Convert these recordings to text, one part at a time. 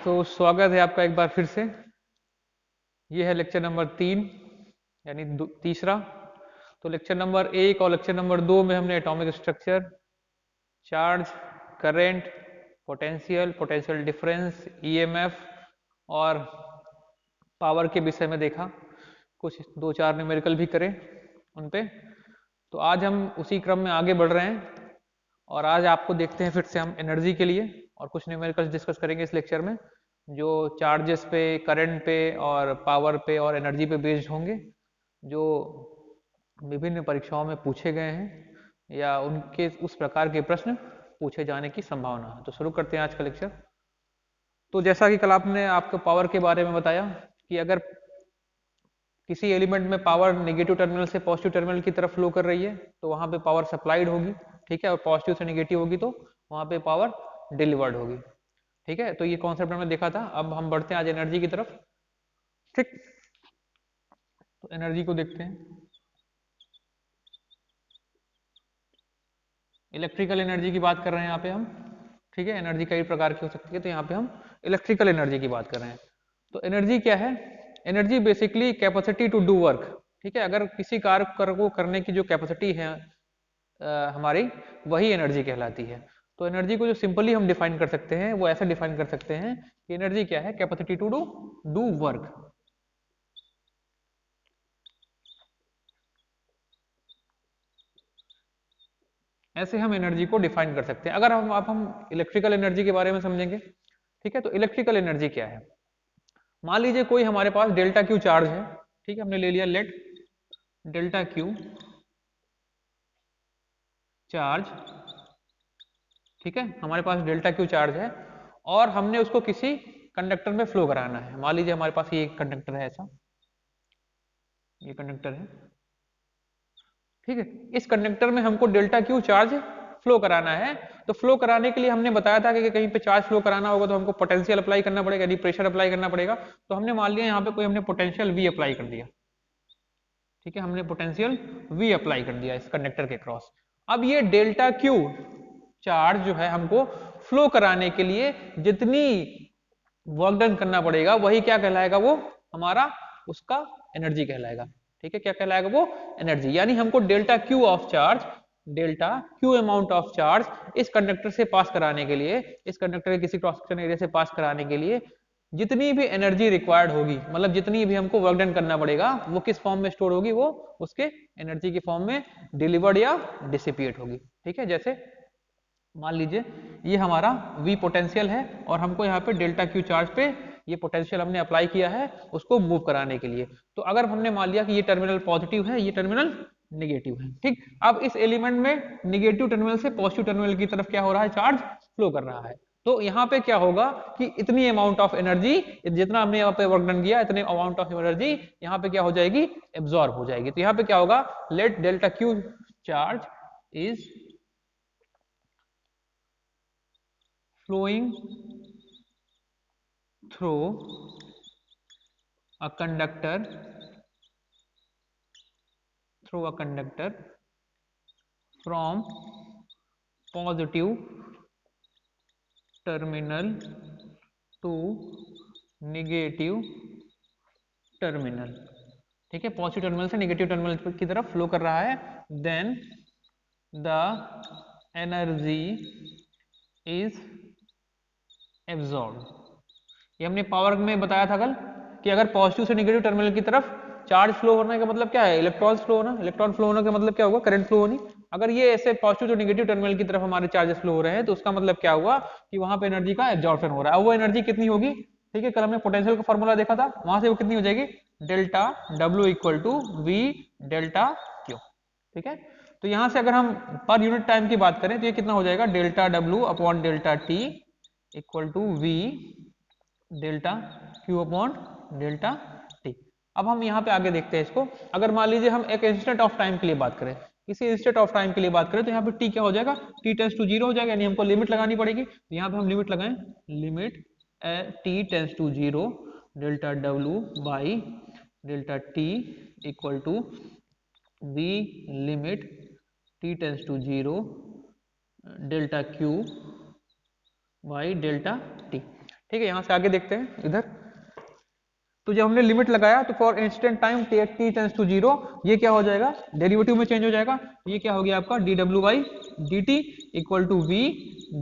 तो स्वागत है आपका एक बार फिर से। ये है लेक्चर नंबर 3 यानी तीसरा। तो लेक्चर नंबर 1 और लेक्चर नंबर 2 में हमने atomic structure, charge, current, potential difference, EMF और पावर के विषय में देखा। कुछ 2-4 न्यूमेरिकल भी करें उन पे। तो आज हम उसी क्रम में आगे बढ़ रहे हैं और आज आपको देखते हैं फिर से हम एनर्जी के लिए और कुछ न्यूमेरिकल्स डिस्कस करेंगे इस लेक्चर में, जो चार्जेस पे, करंट पे और पावर पे और एनर्जी पे बेस्ड होंगे, जो विभिन्न परीक्षाओं में पूछे गए हैं या उनके उस प्रकार के प्रश्न पूछे जाने की संभावना है। तो शुरू करते हैं आज का लेक्चर। तो जैसा कि कल आपने आपको पावर के बारे में बताया कि अगर किसी एलिमेंट में पावर नेगेटिव टर्मिनल से पॉजिटिव टर्मिनल की तरफ फ्लो कर रही है तो वहां पे पावर सप्लाइड होगी, ठीक है, और पॉजिटिव से नेगेटिव होगी तो वहां पे पावर डिलीवर्ड होगी, ठीक है। तो ये कॉन्सेप्ट हमने देखा था। अब हम बढ़ते हैं आज एनर्जी की तरफ, ठीक। तो एनर्जी को देखते हैं। इलेक्ट्रिकल एनर्जी की बात कर रहे हैं यहाँ पे हम, ठीक है। एनर्जी कई प्रकार की हो सकती है, तो यहाँ पे हम इलेक्ट्रिकल एनर्जी की बात कर रहे हैं। तो एनर्जी क्या है? Energy basically capacity to do work, ठीक है। अगर किसी कार्य को करने की जो कैपेसिटी है हमारी, वही एनर्जी कहलाती है। तो एनर्जी को जो सिंपली हम डिफाइन कर सकते हैं वो ऐसे डिफाइन कर सकते हैं कि एनर्जी क्या है? Capacity to do work. ऐसे हम एनर्जी को डिफाइन कर सकते हैं। अगर हम इलेक्ट्रिकल एनर्जी के बारे में समझेंगे, ठीक है। तो इलेक्ट्रिकल एनर्जी क्या है? मान लीजिए कोई हमारे पास डेल्टा क्यू चार्ज है, ठीक है। हमने ले लिया लेट डेल्टा क्यू चार्ज, ठीक है। हमारे पास डेल्टा क्यू चार्ज है और हमने उसको किसी कंडक्टर में फ्लो कराना है। मान लीजिए हमारे पास ये एक कंडक्टर है, ऐसा ये कंडक्टर है, ठीक है। इस कंडक्टर में हमको डेल्टा क्यू चार्ज फ्लो कराना है। तो फ्लो कराने के लिए हमने बताया था कि कहीं पे चार्ज फ्लो कराना होगा तो हमको पोटेंशियल अप्लाई करना पड़ेगा, यानी प्रेशर अप्लाई करना पड़ेगा। तो हमने मान लिया यहाँ पे कोई हमने पोटेंशियल वी अप्लाई कर दिया, ठीक है। हमने पोटेंशियल वी अप्लाई कर दिया इस कंडक्टर के क्रॉस। अब ये डेल्टा क्यू चार्ज जो है हमको फ्लो कराने के लिए जितनी वर्क डन करना पड़ेगा वही क्या कहलाएगा? वो हमारा उसका एनर्जी कहलाएगा, ठीक है। क्या कहलाएगा? वो एनर्जी। यानी हमको delta Q of charge, delta Q amount of charge इस कंडक्टर से पास कराने के लिए, इस कंडक्टर के किसी क्रॉस सेक्शन एरिया से पास कराने के लिए जितनी भी एनर्जी रिक्वायर्ड होगी, मतलब जितनी भी हमको वर्क डन करना पड़ेगा, वो किस फॉर्म में स्टोर होगी? वो उसके एनर्जी की फॉर्म में डिलीवर्ड या डिसिपिएट होगी, ठीक है। जैसे मान लीजिए ये हमारा V पोटेंशियल है और हमको यहाँ पे डेल्टा क्यू चार्ज पे ये पोटेंशियल हमने अप्लाई किया है उसको मूव कराने के लिए। तो अगर हमने मान लिया कि ये टर्मिनल पॉजिटिव है, ये टर्मिनल नेगेटिव है, ठीक। अब इस एलिमेंट में नेगेटिव टर्मिनल से पॉजिटिव टर्मिनल की तरफ क्या हो रहा है? चार्ज फ्लो कर रहा है। तो यहाँ पे क्या होगा कि इतनी अमाउंट ऑफ एनर्जी, जितना हमने यहाँ पे वर्क डन किया, इतने अमाउंट ऑफ एनर्जी यहाँ पे क्या हो जाएगी? एब्जॉर्ब हो जाएगी। तो यहाँ पे क्या होगा? Let delta Q charge is flowing through a conductor from positive terminal to negative terminal, ठीक है। पॉजिटिव टर्मिनल से नेगेटिव टर्मिनल की तरफ फ्लो कर रहा है। Then the energy is absorb. ये हमने पावर में बताया था कल कि अगर पॉजिटिव से नेगेटिव टर्मिनल की तरफ चार्ज फ्लो होने का मतलब क्या है? इलेक्ट्रॉन फ्लो होना। इलेक्ट्रॉन फ्लो होने का मतलब क्या होगा? करंट फ्लो होनी। अगर ये ऐसे पॉजिटिव टू नेगेटिव टर्मिनल की तरफ हमारे चार्जेस फ्लो हो रहे हैं तो उसका मतलब क्या हुआ कि वहां पे एनर्जी का एब्जॉर्प्शन हो रहा है। अब वो एनर्जी कितनी होगी? ठीक है, कल हमने पोटेंशियल का फॉर्मूला देखा था, वहां से वो कितनी हो जाएगी? Delta W equal to V delta Q, ठीक है। तो यहां से अगर हम पर यूनिट टाइम की बात करें तो ये कितना हो जाएगा? Delta W upon delta T equal to V delta Q upon delta T. अब हम यहाँ पे आगे देखते हैं इसको। अगर मान लीजिए हम एक इंस्टेंट ऑफ टाइम के लिए बात करें, किसी इंस्टेंट ऑफ टाइम के लिए बात करें तो यहाँ पे टी क्या हो जाएगा? टी टेंस टू जीरो हो जाएगा, यानी हमको लिमिट लगानी पड़ेगी। तो यहाँ पे हम लिमिट लगाएं, limit T tends to zero delta W by delta T equal to V limit T tends to zero delta Q by delta T. ठीक है, यहाँ से आगे देखते हैं इधर। तो जब हमने लिमिट लगाया तो for instant time t tends to 0, ये क्या हो जाएगा, डेरिवेटिव में चेंज हो जाएगा। ये क्या हो गया आपका dw by dt equal to v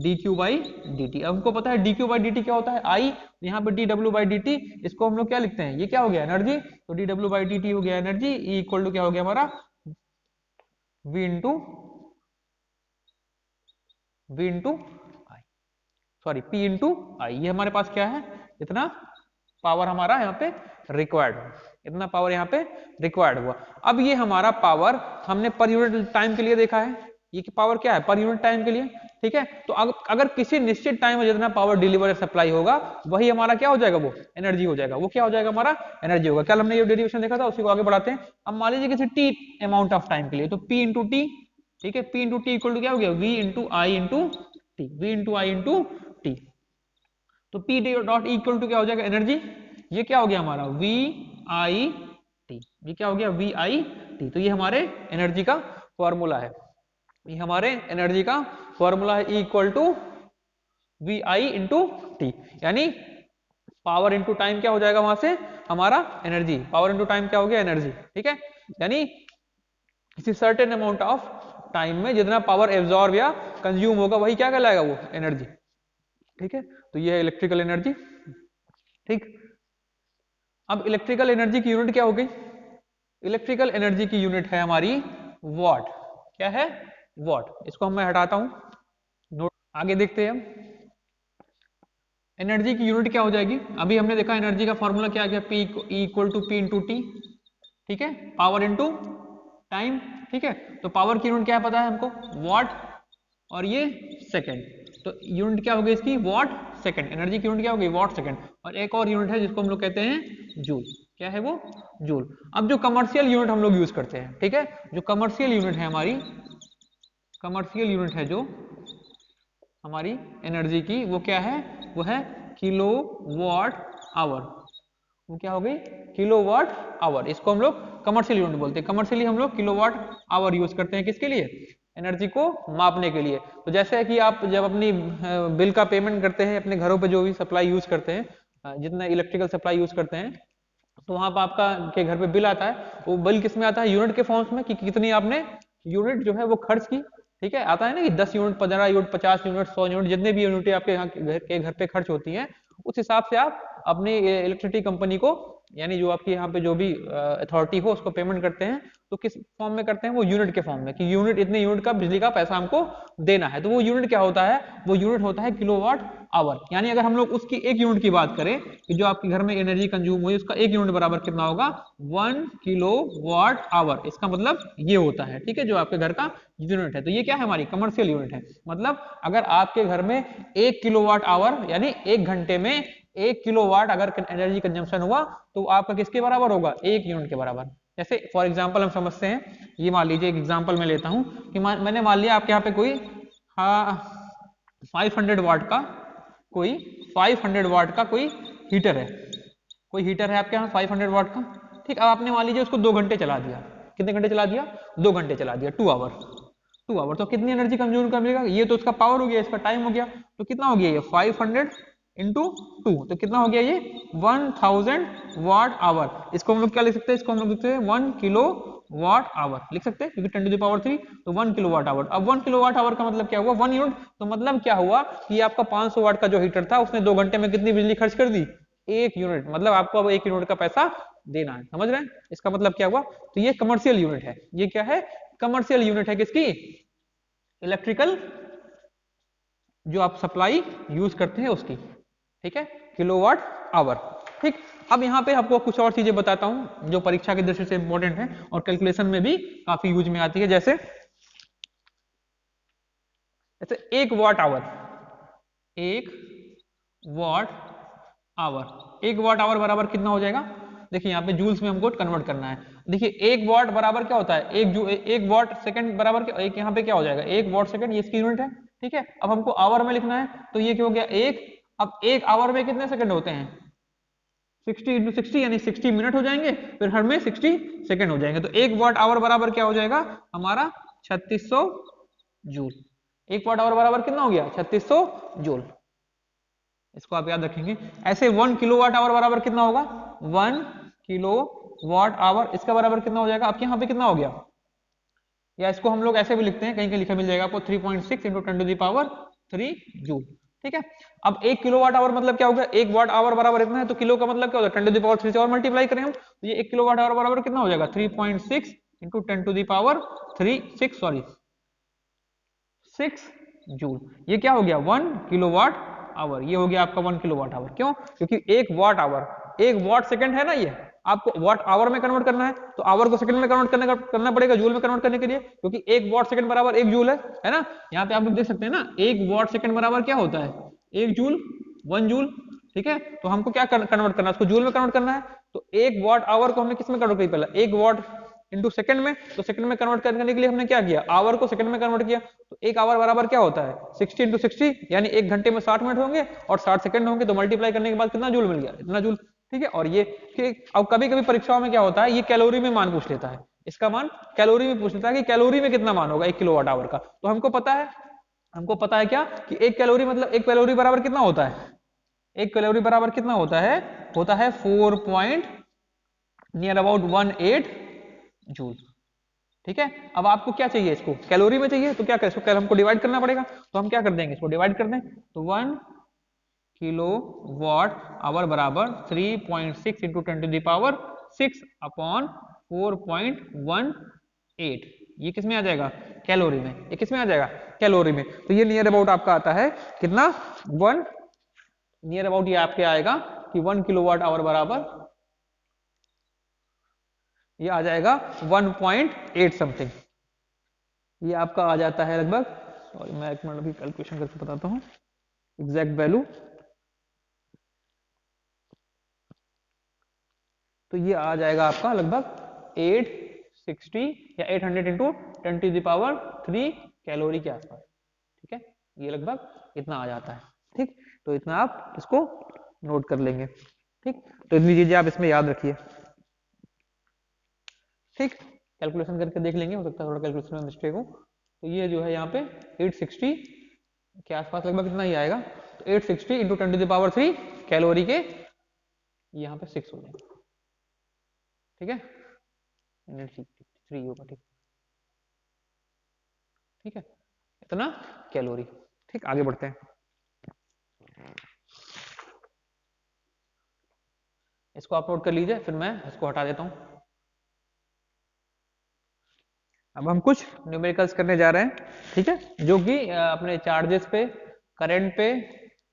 dq by dt। अब हमको पता है dq बाई dt क्या होता है, I, यहाँ पे dw बाई dt, इसको हम लोग क्या लिखते हैं, ये क्या हो गया एनर्जी, तो dw बाई dt हो गया एनर्जी, E इक्वल टू क्या हो गया हमारा v इंटू आई, सॉरी p इंटू आई। ये हमारे पास क्या है, इतना पावर हमारा यहाँ पे रिक्वायर्ड हुआ, इतना पावर यहाँ पे रिक्वायर्ड हुआ। अब ये हमारा पावर हमने पर यूनिट टाइम के लिए देखा है, ये पावर क्या है पर यूनिट टाइम के लिए, ठीक है। तो अगर किसी निश्चित टाइम में जितना पावर डिलीवर या सप्लाई होगा वही हमारा क्या हो जाएगा, वो एनर्जी हो जाएगा, वो क्या हो जाएगा हमारा एनर्जी होगा। कल हमने ये डेरिवेशन देखा था, उसी को आगे बढ़ाते हैं। अब मान लीजिए किसी टी अमाउंट ऑफ टाइम के लिए, तो P इंटू टी, ठीक है, P into T equal to क्या हो गया, V into I into T, V into I into T. तो P डॉट इक्वल टू क्या हो जाएगा एनर्जी, ये क्या हो गया हमारा V I T, ये क्या हो गया V I T। तो ये हमारे एनर्जी का फॉर्मूला है, ये हमारे एनर्जी का फॉर्मूला है, E equal to V I into T, यानी पावर इंटू टाइम क्या हो जाएगा वहां से हमारा एनर्जी, पावर इंटू टाइम क्या हो गया एनर्जी, ठीक है। यानी किसी सर्टेन अमाउंट ऑफ टाइम में जितना पावर एब्जॉर्ब या कंज्यूम होगा वही क्या कहलाएगा, वो एनर्जी, ठीक है। तो ये है इलेक्ट्रिकल एनर्जी, ठीक। अब इलेक्ट्रिकल एनर्जी की यूनिट क्या हो गई, इलेक्ट्रिकल एनर्जी की यूनिट है हमारी वॉट, क्या है वॉट। इसको मैं हटाता हूं, नोट आगे देखते हैं हम। एनर्जी की यूनिट क्या हो जाएगी, अभी हमने देखा एनर्जी का फॉर्मूला क्या गया, P equal to P into T, ठीक है, पावर इंटू टाइम, ठीक है। तो पावर की यूनिट क्या है पता है हमको, वॉट, और ये सेकेंड, तो यूनिट क्या हो गई इसकी वॉट सेकंड, एनर्जी की यूनिट क्या हो गई वॉट सेकंड। और एक और यूनिट है जिसको हम लोग कहते हैं जूल, क्या है वो जूल। अब जो कमर्शियल यूनिट हम लोग यूज करते हैं, ठीक है, जो कमर्शियल यूनिट है हमारी, कमर्शियल यूनिट है जो हमारी एनर्जी की, वो क्या है, वो है किलो वॉट आवर, वो क्या हो गई किलो वॉट आवर। इसको हम लोग कमर्शियल यूनिट बोलते हैं। कमर्शियली हम लोग किलो वॉट आवर यूज करते हैं किसके लिए, एनर्जी को मापने के लिए। तो जैसे है कि आप जब अपनी बिल का पेमेंट करते हैं, अपने घरों पे जो भी सप्लाई यूज करते हैं, जितना इलेक्ट्रिकल सप्लाई यूज करते हैं, तो वहां पर आपका के घर पे बिल आता है, वो बिल किस में आता है, यूनिट के फॉर्म्स में, कि कितनी आपने यूनिट जो है वो खर्च की, ठीक है। आता है ना कि 10 यूनिट 15 यूनिट 50 यूनिट 100 यूनिट, जितने भी यूनिट आपके यहाँ के घर पे खर्च होती हैं, उस हिसाब से आप अपनी इलेक्ट्रिसिटी कंपनी को, यानी जो आपकी यहाँ पे जो भी अथॉरिटी हो, उसको पेमेंट करते हैं। तो किस फॉर्म में करते हैं, वो यूनिट के फॉर्म में, कि यूनिट इतने यूनिट का बिजली का पैसा हमको देना है। तो वो यूनिट क्या होता है, वो यूनिट होता है किलोवाट आवर। यानी अगर हम लोग उसकी एक यूनिट की बात करें कि जो आपके घर में एनर्जी कंज्यूम हुई, उसका एक यूनिट बराबर कितना होगा, 1 किलोवाट आवर। इसका मतलब ये होता है, ठीक है, जो आपके घर का यूनिट है। तो ये क्या है, हमारी कमर्शियल यूनिट है। मतलब अगर आपके घर में 1 किलोवाट आवर, यानी 1 घंटे में 1 किलोवाट अगर एनर्जी कंजम्पशन हुआ, तो आपका किसके बराबर होगा, 1 यूनिट के बराबर। जैसे फॉर एग्जांपल हम समझते हैं, ये मान लीजिए एक एग्जांपल मैं लेता हूं कि मैंने मान लिया आपके यहाँ पे कोई 500 वाट का, कोई 500 वाट का कोई हीटर है, कोई हीटर है आपके यहाँ 500 वाट का, ठीक। अब आपने मान लीजिए उसको 2 घंटे चला दिया, कितने घंटे चला दिया, 2 घंटे चला दिया, 2 आवर, 2 आवर। तो कितनी एनर्जी कंज्यूम कर लेगा, ये तो उसका पावर हो गया, इसका टाइम हो गया। तो कितना हो गया ये 500 इंटू 2, तो कितना हो गया ये 1000 वाट आवर। इसको हम लोग क्या लिख सकते हैं, इसको हम लोग लिखते हैं 1 किलो वाट आवर लिख सकते हैं, क्योंकि 10 टू द पावर 3, तो 1 किलो वाट आवर। अब 1 किलो वाट आवर का मतलब क्या हुआ, 1 यूनिट। तो मतलब क्या हुआ कि आपका 500 वाट का जो हीटर था, उसने 2 घंटे में कितनी बिजली खर्च कर दी, 1 यूनिट। मतलब आपको अब 1 यूनिट का पैसा देना है, समझ रहे हैं इसका मतलब क्या हुआ। तो ये कमर्शियल यूनिट है, ये क्या है, कमर्शियल यूनिट है किसकी, इलेक्ट्रिकल जो आप सप्लाई यूज करते हैं उसकी, ठीक है, किलोवाट आवर, ठीक। अब यहाँ पे आपको कुछ और चीजें बताता हूं जो परीक्षा की दृष्टि से इंपॉर्टेंट है और कैलकुलेशन में भी काफी यूज में आती है। जैसे 1 watt hour, 1 watt hour, 1 watt hour बराबर कितना हो जाएगा, देखिए यहाँ पे जूल्स में हमको कन्वर्ट करना है। देखिए 1 वाट बराबर क्या होता है, 1 वाट सेकंड बराबर क्या, एक यहाँ पे क्या हो जाएगा 1 वाट सेकंड, ये इसकी यूनिट है, ठीक है। अब हमको आवर में लिखना है, तो ये क्या हो गया 1। अब 1 आवर में कितने सेकंड होते हैं, 60 इंटू 60 यानी 60 मिनट हो जाएंगे, फिर हर में 60 सेकंड हो जाएंगे। तो 1 वाट आवर बराबर क्या हो जाएगा हमारा 3600 जूल। 1 वाट आवर बराबर कितना हो गया 3600 जूल, इसको आप याद रखेंगे। ऐसे 1 किलोवाट आवर बराबर कितना होगा, 1 किलोवाट आवर, इसका बराबर कितना हो जाएगा आपके यहाँ पे कितना हो गया, या इसको हम लोग ऐसे भी लिखते हैं, कहीं कहीं लिखा मिल जाएगा आपको 3.6 into 10 to the power 3 joule. ठीक है, अब 1 किलोवाट आवर मतलब क्या होगा, 1 वाट आवर बराबर इतना है, तो किलो का मतलब क्या होगा, 10 टू दी पावर 3 से और मल्टीप्लाई करें हम, तो ये 1 किलोवाट आवर बराबर कितना हो जाएगा, 3.6 into 10 to the power 6 joule. ये क्या हो गया, 1 किलोवाट आवर, ये हो गया आपका 1 किलोवाट आवर। क्यों, क्योंकि 1 वाट आवर, 1 वाट सेकंड है ना, ये आपको वाट आवर में कन्वर्ट करना है, तो आवर को सेकंड में कन्वर्ट करना पड़ेगा जूल में कन्वर्ट करने के लिए, क्योंकि 1 वाट सेकंड बराबर 1 जूल है ना। यहाँ पे आप लोग देख सकते हैं ना, 1 वाट सेकंड बराबर क्या होता है, 1 जूल, 1 जूल। ठीक है, तो हमको क्या कन्वर्ट करना है, उसको जूल में कन्वर्ट करना है, तो 1 वाट आवर को हमने किस में कन्वर्ट किया, पहले 1 वाट इंटू सेकंड में, तो सेकंड में कन्वर्ट करने के लिए हमने क्या किया, आवर को सेकंड में कन्वर्ट किया, तो 1 आवर बराबर क्या होता है, 60 इंटू 60, यानी 1 घंटे में 60 मिनट होंगे और 60 सेकंड होंगे, तो मल्टीप्लाई करने के बाद कितना जूल मिल गया, इतना जूल। ठीक है, और ये अब कभी कभी परीक्षाओं में क्या होता है, ये कैलोरी में मान पूछ लेता है, इसका मान कैलोरी में पूछ लेता है कि कैलोरी में कितना मान होगा 1 किलोवाट आवर का। तो हमको पता है क्या कि 1 कैलोरी मतलब 1 कैलोरी बराबर कितना होता है, 1 कैलोरी बराबर कितना होता है 4 पॉइंट नियर अबाउट 18 जूल। ठीक है, अब आपको क्या चाहिए, इसको कैलोरी में चाहिए, तो क्या करें, इसको हमको डिवाइड करना पड़ेगा, तो हम क्या कर देंगे, इसको डिवाइड कर दें, तो 1 किलो वॉट आवर बराबर 3.6 into 10 to the power 6 upon 4.18, ये किस में आ जाएगा, कैलोरी में, ये किस में आ जाएगा, कैलोरी में। तो ये नियर अबाउट आपका आता है कितना, 1 नियर अबाउट ये आपके आएगा कि 1 किलोवाट आवर बराबर ये आ जाएगा 1.8 समथिंग, ये आपका आ जाता है लगभग, सॉरी मैं एक मिनट अभी कैलकुलेशन करके बताता हूँ एग्जैक्ट वैल्यू, तो ये आ जाएगा आपका लगभग 860 या 800 into 10 to the power 3 calorie के आसपास। ठीक है, ये लगभग इतना आ जाता है। ठीक, तो इतना आप इसको नोट कर लेंगे। ठीक, तो इतनी चीजें आप इसमें याद रखिए। ठीक, कैलकुलेशन करके देख लेंगे, हो सकता है थोड़ा कैलकुलेशन में मिस्टेक हो, तो ये जो है यहाँ पे 860 के आसपास लगभग इतना ही आएगा, तो 860 into 10 to the power 3 calorie के यहाँ पे 6 हो जाएगा। ठीक है, 3 होगा। ठीक, ठीक है, इतना कैलोरी। ठीक, आगे बढ़ते हैं, इसको आप नोट कर लीजिए, फिर मैं इसको हटा देता हूं। अब हम कुछ न्यूमेरिकल्स करने जा रहे हैं, ठीक है, जो कि अपने चार्जेस पे, करंट पे,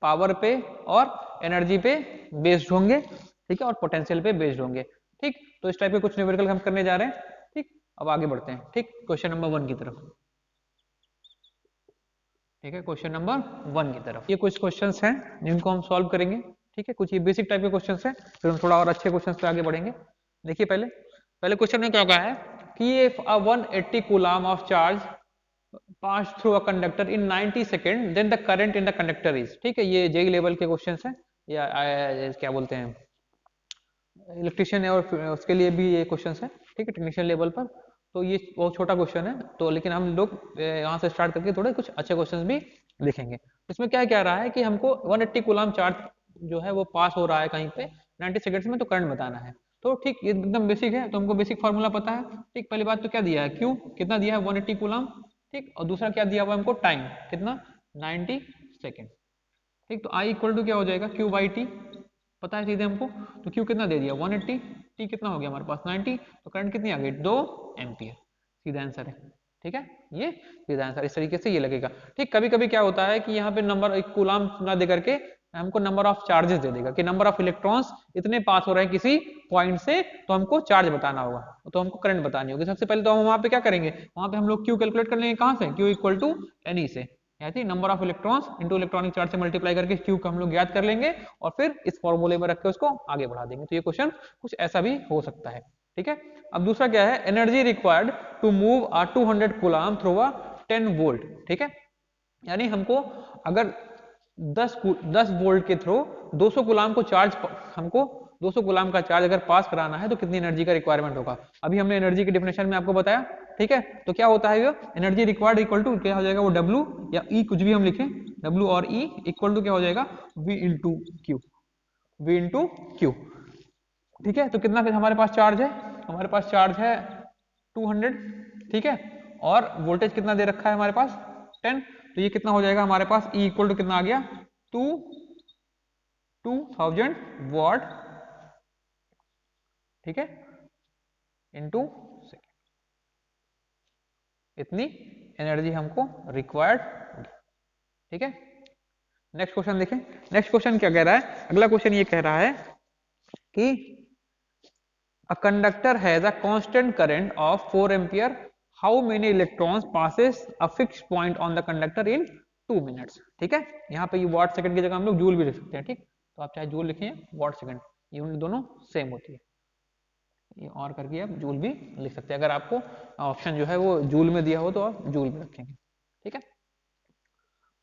पावर पे और एनर्जी पे बेस्ड होंगे। ठीक है, और पोटेंशियल पे बेस्ड होंगे। ठीक, तो इस टाइप के कुछ न्यूमेरिकल हम करने जा रहे हैं। ठीक, अब आगे बढ़ते हैं। ठीक, क्वेश्चन नंबर 1 की तरफ। ठीक है, क्वेश्चन नंबर 1 की तरफ, ये कुछ क्वेश्चंस हैं जिनको हम सॉल्व करेंगे। ठीक है, कुछ ये बेसिक टाइप के क्वेश्चंस हैं, फिर हम थोड़ा और अच्छे क्वेश्चंस पे आगे बढ़ेंगे। देखिए पहले क्वेश्चन में क्या कहा है कि if a 180 coulomb of charge pass through a conductor in 90 seconds then the current in the conductor is। ठीक है, ये जेई लेवल के क्वेश्चंस हैं, या क्या बोलते हैं इलेक्ट्रिशियन है, और उसके लिए भी ये क्वेश्चंस है। ठीक है, टेक्नीशियन लेवल पर, तो ये बहुत छोटा क्वेश्चन है, तो लेकिन हम लोग यहाँ से स्टार्ट करके थोड़े कुछ अच्छे क्वेश्चंस भी देखेंगे। इसमें क्या कह रहा है कि हमको 180 कूलम चार्ज जो है वो पास हो रहा है कहीं पे 90 सेकंड्स में, तो करंट बताना है। तो ठीक, ये एकदम बेसिक है, तो हमको बेसिक फार्मूला पता है। ठीक, पहली बात तो क्या दिया है, क्यू कितना दिया है 180 कूलम। ठीक, और दूसरा क्या दिया हुआ है हमको, टाइम कितना 90 सेकेंड। ठीक, तो आई इक्वल टू क्या हो जाएगा, क्यू बाई टी पता है सीधे हमको, तो क्यू कितना दे दिया 180, टी कितना हो गया हमारे पास 90, तो करंट कितनी आ गई 2 एम्पियर। सीधा आंसर है। ठीक है, ये सीधा आंसर, इस तरीके से ये लगेगा। ठीक, कभी कभी क्या होता है कि यहाँ पे नंबर एक कूलम ना दे करके हमको नंबर ऑफ चार्जेस दे देगा कि नंबर ऑफ इलेक्ट्रॉन्स इतने पास हो रहे हैं किसी पॉइंट से, तो हमको चार्ज बताना होगा, तो हमको करंट बतानी होगी। सबसे पहले तो हम वहां पे क्या करेंगे, वहां पे हम लोग क्यू कैलकुलेट कर लेंगे, कहां से, क्यू इक्वल टू एन से, यानी number of electrons into electronic charge से मल्टीप्लाई करके क्यू को हम लोग याद कर लेंगे और फिर इस फॉर्मूले में रख के उसको आगे बढ़ा देंगे। तो ये क्वेश्चन कुछ ऐसा भी हो सकता है। ठीक है, अब दूसरा क्या है, energy required to move a 200 coulomb through a 10 volt. ठीक है, यानी हमको अगर 10 वोल्ट के थ्रू 200 कूलम को चार्ज, हमको 200 कूलम का चार्ज अगर पास कराना है तो कितनी एनर्जी का रिक्वायरमेंट होगा। अभी हमने एनर्जी की डेफिनेशन में आपको बताया। ठीक है, तो क्या होता है, एनर्जी रिक्वायर्ड इक्वल टू क्या हो जाएगा, वो W या E कुछ भी हम लिखें, W और E इक्वल टू क्या हो जाएगा, V into Q, V into Q. ठीक है, तो कितना हमारे पास चार्ज है, हमारे पास चार्ज है 200, ठीक है, और वोल्टेज कितना दे रखा है हमारे पास 10, तो ये कितना हो जाएगा हमारे पास, E इक्वल टू कितना आ गया 2000 वॉट, ठीक है, इंटू सेकेंड, इतनी एनर्जी हमको रिक्वायर्ड होगी। ठीक है, नेक्स्ट क्वेश्चन देखें। नेक्स्ट क्वेश्चन क्या कह रहा है, अगला क्वेश्चन ये कह रहा है कि a conductor has a constant current of 4 ampere, how many electrons passes a fixed point on the conductor in 2 minutes। ठीक है, यहाँ पे ये वाट सेकंड की जगह हम लोग जूल भी लिख सकते हैं। ठीक, तो आप चाहे जूल लिखें वाट सेकंड, यूनिट दोनों सेम होती है, ये और करके आप जूल भी लिख सकते हैं। अगर आपको ऑप्शन जो है वो जूल में दिया हो तो आप जूल में रखेंगे। ठीक है,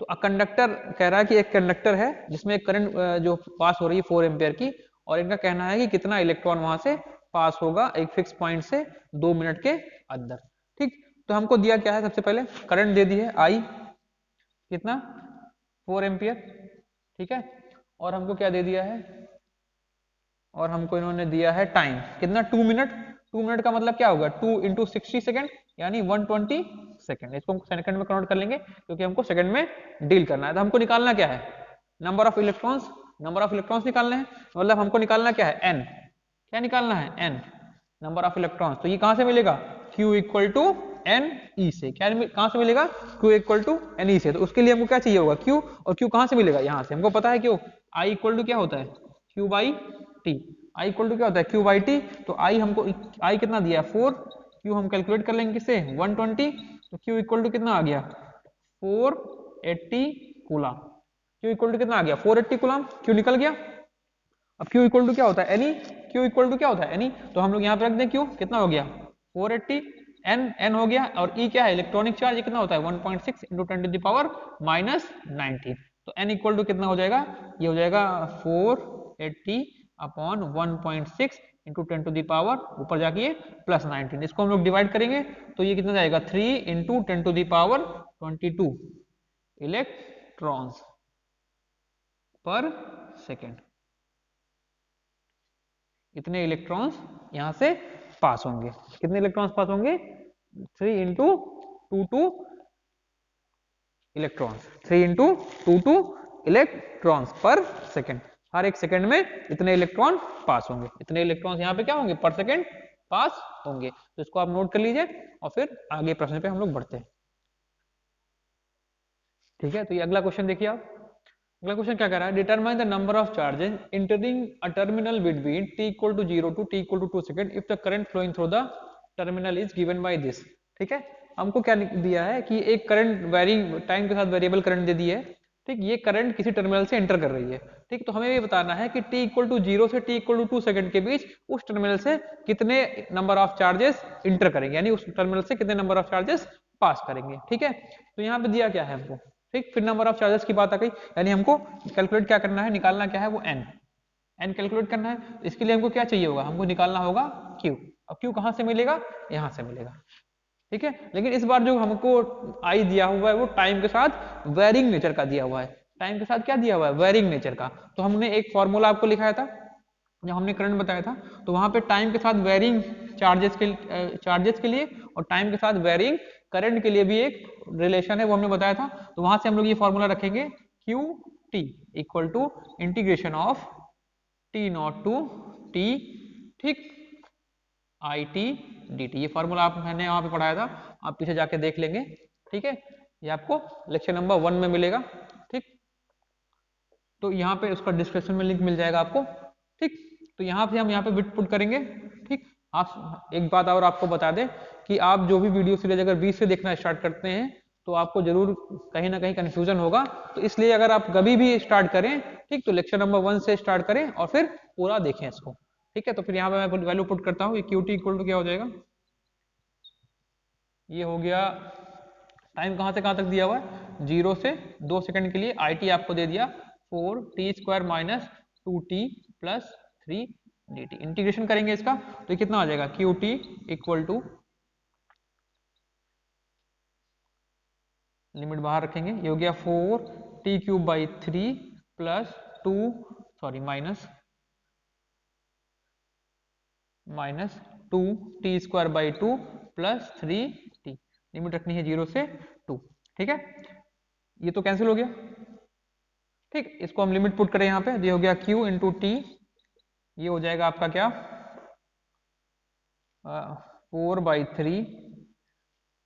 तो अ कंडक्टर कह रहा है कि एक कंडक्टर है जिसमें एक करंट जो पास हो रही है 4 एम्पियर की, और इनका कहना है कि कितना इलेक्ट्रॉन वहां से पास होगा एक फिक्स पॉइंट से 2 मिनट के अंदर। ठीक, तो हमको दिया क्या है, सबसे पहले करंट दे दी है आई, कितना 4 एम्पियर, ठीक है, और हमको क्या दे दिया है, और हमको इन्होंने दिया है टाइम कितना 2 मिनट। 2 मिनट का मतलब क्या होगा, 2 इंटू 60 सेकेंड यानी 120 सेकेंड। इसको हम सेकंड में कन्वर्ट कर लेंगे क्योंकि हमको सेकंड में डील करना है। तो हमको निकालना क्या है, number of electrons, number of electrons निकालने हैं, मतलब हमको निकालना क्या है एन, क्या निकालना है एन, नंबर ऑफ इलेक्ट्रॉन्स। तो ये कहां से मिलेगा, Q equal to N E से, क्या कहां से मिलेगा, Q equal to N E से। तो उसके लिए हमको क्या चाहिए होगा Q, और Q कहां से मिलेगा, यहां से हमको पता है क्यों, I इक्वल टू क्या होता है Q by T, I equal to क्या होता है Q बाई टी। तो I हमको I कितना दिया है 4, Q हम कैलकुलेट कर लेंगे किससे 120, तो Q इक्वल टू कितना आ गया 480 कूलम, Q इक्वल टू कितना आ गया 480 कूलम, Q निकल गया। अब Q इक्वल टू क्या होता है एनी, Q इक्वल टू क्या होता है एनी, तो हम लोग यहाँ पे रख दें Q कितना हो गया 480, n हो गया, और E क्या है इलेक्ट्रॉनिक चार्ज, कितना होता है 1.6 into 10 to the power minus 19, तो n इक्वल टू कितना हो जाएगा, ये हो जाएगा 480 upon 1.6 into 10 to the power ऊपर जाके ये प्लस 19, इसको हम लोग डिवाइड करेंगे तो ये कितना जाएगा 3 into 10 to the power 22 electrons per second, इतने इलेक्ट्रॉन्स यहां से पास होंगे। कितने इलेक्ट्रॉन्स पास होंगे 3 into 22 electrons, 3 into 22 electrons per second, हर एक सेकेंड में इतने इलेक्ट्रॉन पास होंगे, इतने इलेक्ट्रॉन्स यहाँ पे क्या होंगे पर सेकेंड पास होंगे। तो इसको आप नोट कर लीजिए और फिर आगे प्रश्न पे हम लोग बढ़ते हैं। ठीक है, तो ये अगला क्वेश्चन देखिए आप, अगला क्वेश्चन क्या कर रहा है, determine the number of charges entering a terminal between t equal to 0 to t equal to 2 second if the current flowing through the terminal is given by this. ठीक है, हमको क्या दिया है कि एक करंट वेरिंग टाइम के साथ वेरिएबल करंट दे दी है। ठीक, ये करंट किसी टर्मिनल से एंटर कर रही है। ठीक, तो हमें ये बताना है कि t इक्वल टू 0 से t इक्वल टू 2 सेकंड के बीच उस टर्मिनल से कितने नंबर ऑफ चार्जेस इंटर करेंगे, यानी उस टर्मिनल से कितने नंबर ऑफ चार्जेस पास करेंगे। ठीक है, तो यहाँ पे दिया क्या है हमको, ठीक, फिर नंबर ऑफ चार्जेस की बात आ गई, यानी हमको कैलकुलेट क्या करना है, निकालना क्या है वो n, n कैलकुलेट करना है। इसके लिए हमको क्या चाहिए होगा, हमको निकालना होगा q। अब q कहां से मिलेगा, यहां से मिलेगा। ठीक है, लेकिन इस बार जो हमको i दिया हुआ है वो टाइम के साथ वेरिंग नेचर का दिया हुआ है, टाइम के साथ क्या दिया हुआ है वेरिंग नेचर का। तो हमने एक फॉर्मूला आपको लिखाया था जब हमने करंट बताया था, तो वहां पे टाइम के साथ वेरिंग चार्जेस के लिए और टाइम के साथ वेरिंग करंट के लिए भी एक रिलेशन है वो हमने बताया था। तो वहां से हम लोग ये फॉर्मूला रखेंगे Q T equal to integration of T not to T, ठीक, आई टी डी टी। ये फॉर्मूला आप मैंने यहाँ पे पढ़ाया था, आप पीछे जाके देख लेंगे। ठीक है, ये आपको लेक्चर नंबर 1 में मिलेगा। ठीक, तो यहाँ पे उसका डिस्क्रिप्शन में लिंक मिल जाएगा आपको। ठीक, तो यहाँ पे हम यहाँ पे बिट पुट करेंगे। ठीक, आप एक बात और आपको बता दें कि आप जो भी वीडियो सीरीज अगर 20 से देखना स्टार्ट करते हैं तो आपको जरूर कहीं ना कहीं कंफ्यूजन होगा, तो इसलिए अगर आप कभी भी स्टार्ट करें, ठीक, तो लेक्चर नंबर 1 से स्टार्ट करें और फिर पूरा देखें इसको। ठीक है, तो फिर यहाँ पे मैं वैल्यू पुट करता हूँ, ये क्यू टी इक्वल टू क्या हो जाएगा, ये हो गया टाइम कहाँ से कहाँ तक दिया हुआ है 0 से 2 सेकंड के लिए, आई टी आपको दे दिया 4 T square minus 2 T plus 3 D T. Integration करेंगे इसका तो ये कितना आ जाएगा Q T equal to, limit बाहर रखेंगे, ये हो गया 4 T cube by 3 plus 2 sorry minus 2 T square by 2 plus 3t। Limit रखनी है 0 से 2। ठीक है, ये तो कैंसिल हो गया। ठीक, इसको हम लिमिट पुट करें यहाँ पे, ये हो गया q इंटू टी, ये हो जाएगा आपका क्या 4/3,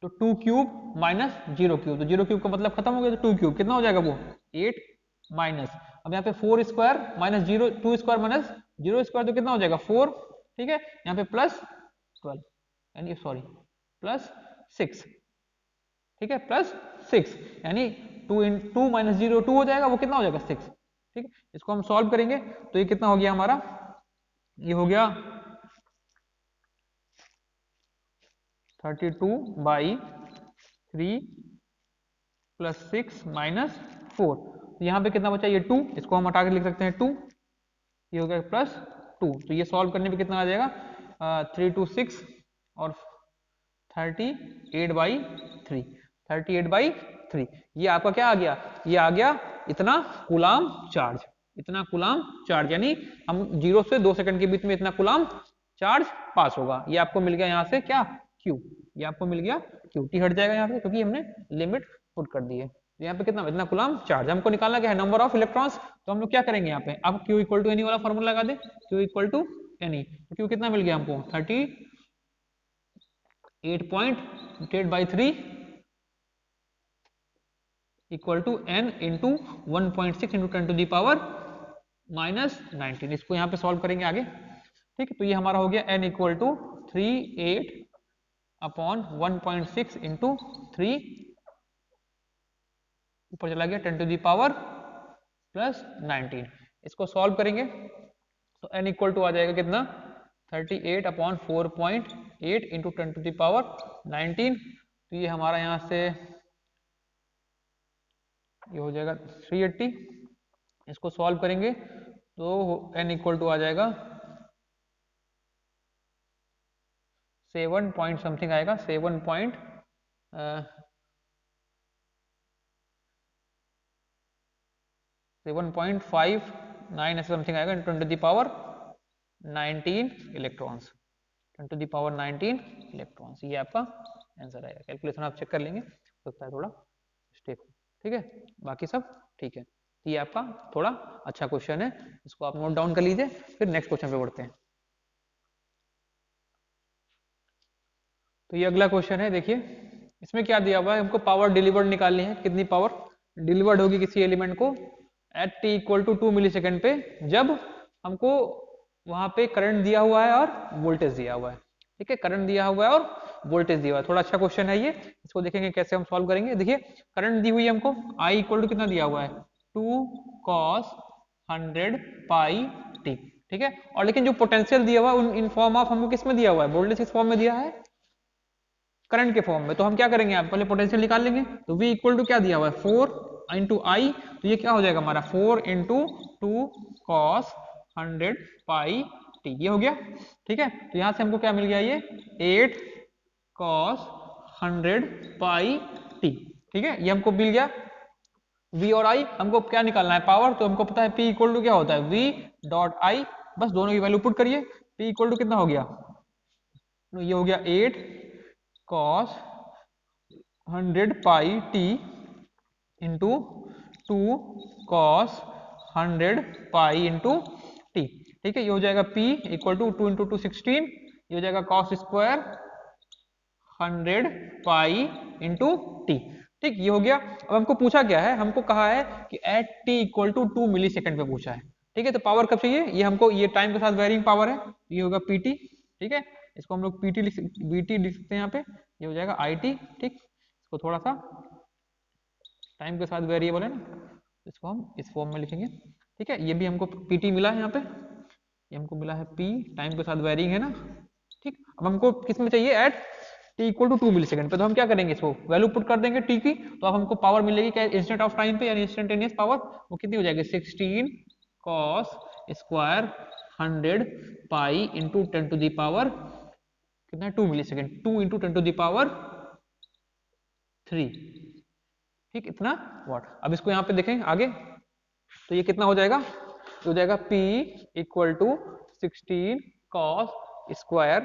तो 2 क्यूब माइनस 0 क्यूब, तो 0 क्यूब का मतलब खत्म हो गया, तो 2 क्यूब कितना हो जाएगा वो 8 माइनस, अब यहाँ पे 4 square minus 0, 2 square minus 0 square तो कितना हो जाएगा 4। ठीक है, यहाँ पे प्लस 12 यानी सॉरी प्लस 6। ठीक है, प्लस 6 यानी 2 इन 2 माइनस 0 2 हो जाएगा, वो कितना हो जाएगा 6। ठीक है, इसको हम सॉल्व करेंगे तो ये कितना हो गया हमारा, ये हो गया 32/3 प्लस 6 माइनस 4, तो यहाँ पे कितना बचा ये 2, इसको हम हटा के लिख सकते हैं 2, ये हो गया प्लस 2, तो ये सॉल्व करने पे कितना आ जाएगा 3 2 6 और 38/3, 38/3, ये आपका क्या आ गया, ये आ गया इतना कूलाम चार्ज, इतना कूलाम चार्ज, यानी हम 0 से 2 सेकंड के बीच में इतना कूलाम चार्ज पास होगा। ये आपको मिल गया यहाँ से क्या Q, ये आपको मिल गया Q, T हट जाएगा यहाँ से क्योंकि हमने लिमिट पुट कर दी है। तो यहाँ पे कितना इतना कूलाम चार्ज, हमको निकालना क्या है नंबर ऑफ इलेक्ट्रॉन्स, तो हम लोग क्या करेंगे यहाँ पे, अब Q इक्वल टू एनी वाला फॉर्मूला लगा दे, Q इक्वल टू एनी, तो Q कितना मिल गया हमको 38.8/3 equal to n into 1.6 into 10 to the power -19। इसको यहाँ पे सॉल्व करेंगे आगे। ठीक है, तो ये हमारा हो गया n इक्वल टू 38/1.6 इंटू 3 ऊपर चला गया 10 टू दी पावर +19। इसको सॉल्व करेंगे तो n इक्वल टू आ जाएगा कितना 38/4.8 इंटू 10 टू दी पावर 19, तो ये हमारा यहाँ से ये हो जाएगा 380। इसको सॉल्व करेंगे तो n इक्वल टू आ जाएगा 7 पॉइंट समथिंग आएगा, 7.59 ऐसे समथिंग आएगा, 10 to the power 19 electrons, 10 to the power 19 electrons, ये आपका आंसर आएगा। कैलकुलेशन आप चेक कर लेंगे, हो सकता है थोड़ा मिस्टेक हो। ठीक है, बाकी सब ठीक है, ये आपका थोड़ा अच्छा क्वेश्चन है, इसको आप नोट डाउन कर लीजिए, फिर नेक्स्ट क्वेश्चन पे बढ़ते हैं। तो ये अगला क्वेश्चन है, देखिए इसमें क्या दिया हुआ है, हमको पावर डिलीवर्ड निकालनी है, कितनी पावर डिलीवर्ड होगी किसी एलिमेंट को at t equal to 2 millisecond पे, जब हमको वहां पे करंट दिया हुआ है और वोल्टेज दिया हुआ है। ठीक है, करंट दिया हुआ है और वोल्टेज दिया हुआ है, थोड़ा अच्छा क्वेश्चन है ये, इसको देखेंगे कैसे हम सॉल्व करेंगे। देखिए करंट दी हुई है हमको, I इक्वल टू कितना दिया हुआ है 2 cos 100 पाई t। ठीक है, और लेकिन जो पोटेंशियल दिया हुआ है इन फॉर्म ऑफ हमको किस में दिया हुआ है, वोल्टेज किस फॉर्म में दिया है, करंट के फॉर्म में। तो हम क्या करेंगे, आप पहले पोटेंशियल निकाल लेंगे, तो V इक्वल टू क्या दिया हुआ है 4 इंटू आई, तो ये क्या हो जाएगा हमारा 4 इंटू 2 cos 100 पाई t, ये हो गया। ठीक है, तो यहां से हमको क्या मिल गया, ये 8 cos 100 पाई t। ठीक है, ये हमको मिल गया। V और I हमको क्या निकालना है, पावर, तो हमको पता है P इक्वल टू क्या होता है V डॉट I, बस दोनों की वैल्यू पुट करिए। P इक्वल टू कितना हो गया, तो ये हो गया 8 cos 100 पाई t into 2 cos 100 pi into t। ठीक है, ये हो जाएगा P इक्वल टू 2 इंटू 2 16, ये हो जाएगा cos square 100 pi into t। ठीक, ये हो गया। अब हमको पूछा क्या है, हमको कहा है कि at t equal to 2 millisecond पे पूछा है। ठीक है, तो पावर कब चाहिए, ये हमको ये टाइम के साथ वेरिंग पावर है, ये होगा pt। ठीक है, इसको हम लोग pt bt लिख सकते हैं यहाँ पे, ये हो जाएगा it। ठीक, इसको थोड़ा सा टाइम के साथ वेरिएबल है ना, इसको हम इस फॉर्म में लिखेंगे। ठीक है, ये भी हमको pt मिला है यहाँ पे, ये हमको मिला है p, टाइम के साथ वेरिंग है ना। ठीक, अब हमको किस में चाहिए, at t equal to 2 millisecond पे, तो हम क्या करेंगे, इसको वैल्यू पुट कर देंगे t की, तो अब हमको पावर मिलेगी क्या इंस्टेंट ऑफ टाइम पे, यानी इंस्टेंटेनियस पावर, वो कितनी हो जाएगी 16 cos square 100 pi into 10 to the power कितना है 2 millisecond, 2 into 10 to the power 3। ठीक, इतना वाट। अब इसको यहाँ पे देखें आगे, तो ये कितना हो जाएगा, हो जाएगा P equal to 16 cos square,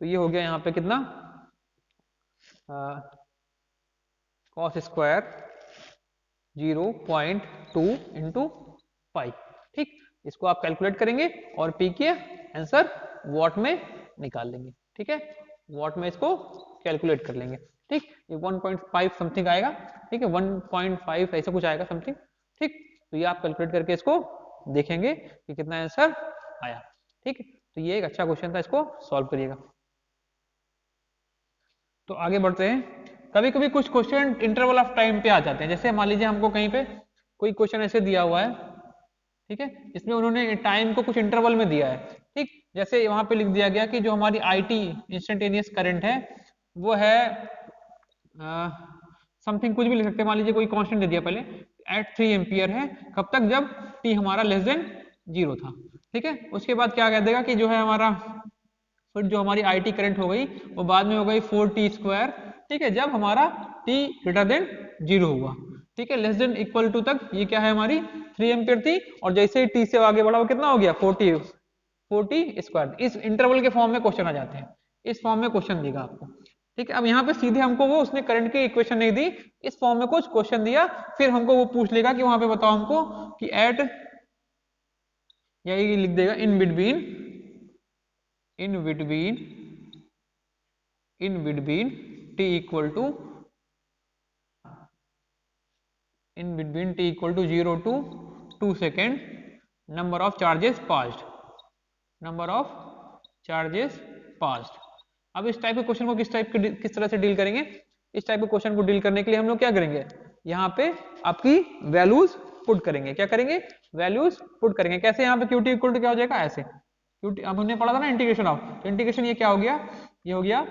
तो ये हो गया यहाँ पे कितना, कॉस स्क्वायर 0.2 इंटू पाई। ठीक, इसको आप कैलकुलेट करेंगे और P के आंसर वॉट में निकाल लेंगे। ठीक है, वॉट में इसको कैलकुलेट कर लेंगे। ठीक, ये 1.5 समथिंग आएगा। ठीक है, 1.5 ऐसा कुछ आएगा समथिंग। ठीक, तो ये आप कैलकुलेट करके इसको देखेंगे कि कितना आंसर आया। ठीक, तो ये एक अच्छा क्वेश्चन था, इसको सॉल्व करिएगा। तो आगे बढ़ते हैं। कभी कभी कुछ क्वेश्चन इंटरवल ऑफ टाइम पे आ जाते हैं, जैसे मान लीजिए हमको कहीं पे कोई क्वेश्चन ऐसे दिया हुआ है, ठीक है, इसमें उन्होंने टाइम को कुछ इंटरवल में दिया है। ठीक, जैसे वहां पे लिख दिया गया कि जो हमारी IT इंस्टेंटेनियस करंट है वो है समथिंग, कुछ भी लिख सकते हैं, मान लीजिए कोई कांस्टेंट दे दिया पहले, एट 3 एम्पियर है, कब तक, जब टी हमारा लेस देन 0 था। ठीक है, उसके बाद क्या कह देगा कि जो है हमारा, फिर जो हमारी IT करंट हो गई वो बाद में हो गई 4t²। ठीक है, जब हमारा t ग्रेटर देन 0 हुआ। ठीक है, लेस देन इक्वल टू तक ये क्या है, हमारी 3 एम्पियर थी, और जैसे ही t से आगे बढ़ा वो कितना हो गया, 40t²। इस इंटरवल के फॉर्म में क्वेश्चन आ जाते हैं, इस फॉर्म में क्वेश्चन देगा आपको। ठीक है, अब यहाँ पे सीधे हमको वो उसने करंट की इक्वेशन नहीं दी, इस फॉर्म में कुछ क्वेश्चन दिया, फिर हमको वो पूछ लेगा कि वहां पे बताओ हमको कि एट, या ये लिख देगा in between t equal to in between t equal to 0 to 2 second number of charges passed, number of charges passed। अब इस टाइप के क्वेश्चन को किस तरह से डील करेंगे, इस टाइप के क्वेश्चन को डील करने के लिए हम लोग क्या करेंगे, यहाँ पे आपकी वैल्यूज पुट करेंगे। क्या करेंगे, वैल्यूज पुट करेंगे। कैसे, यहाँ पे QT इक्वल टू क्या हो जाएगा, ऐसे QT, अब हमने पढ़ा था ना इंटीग्रेशन ऑफ, तो इंटीग्रेशन ये क्या हो गया, ये हो गया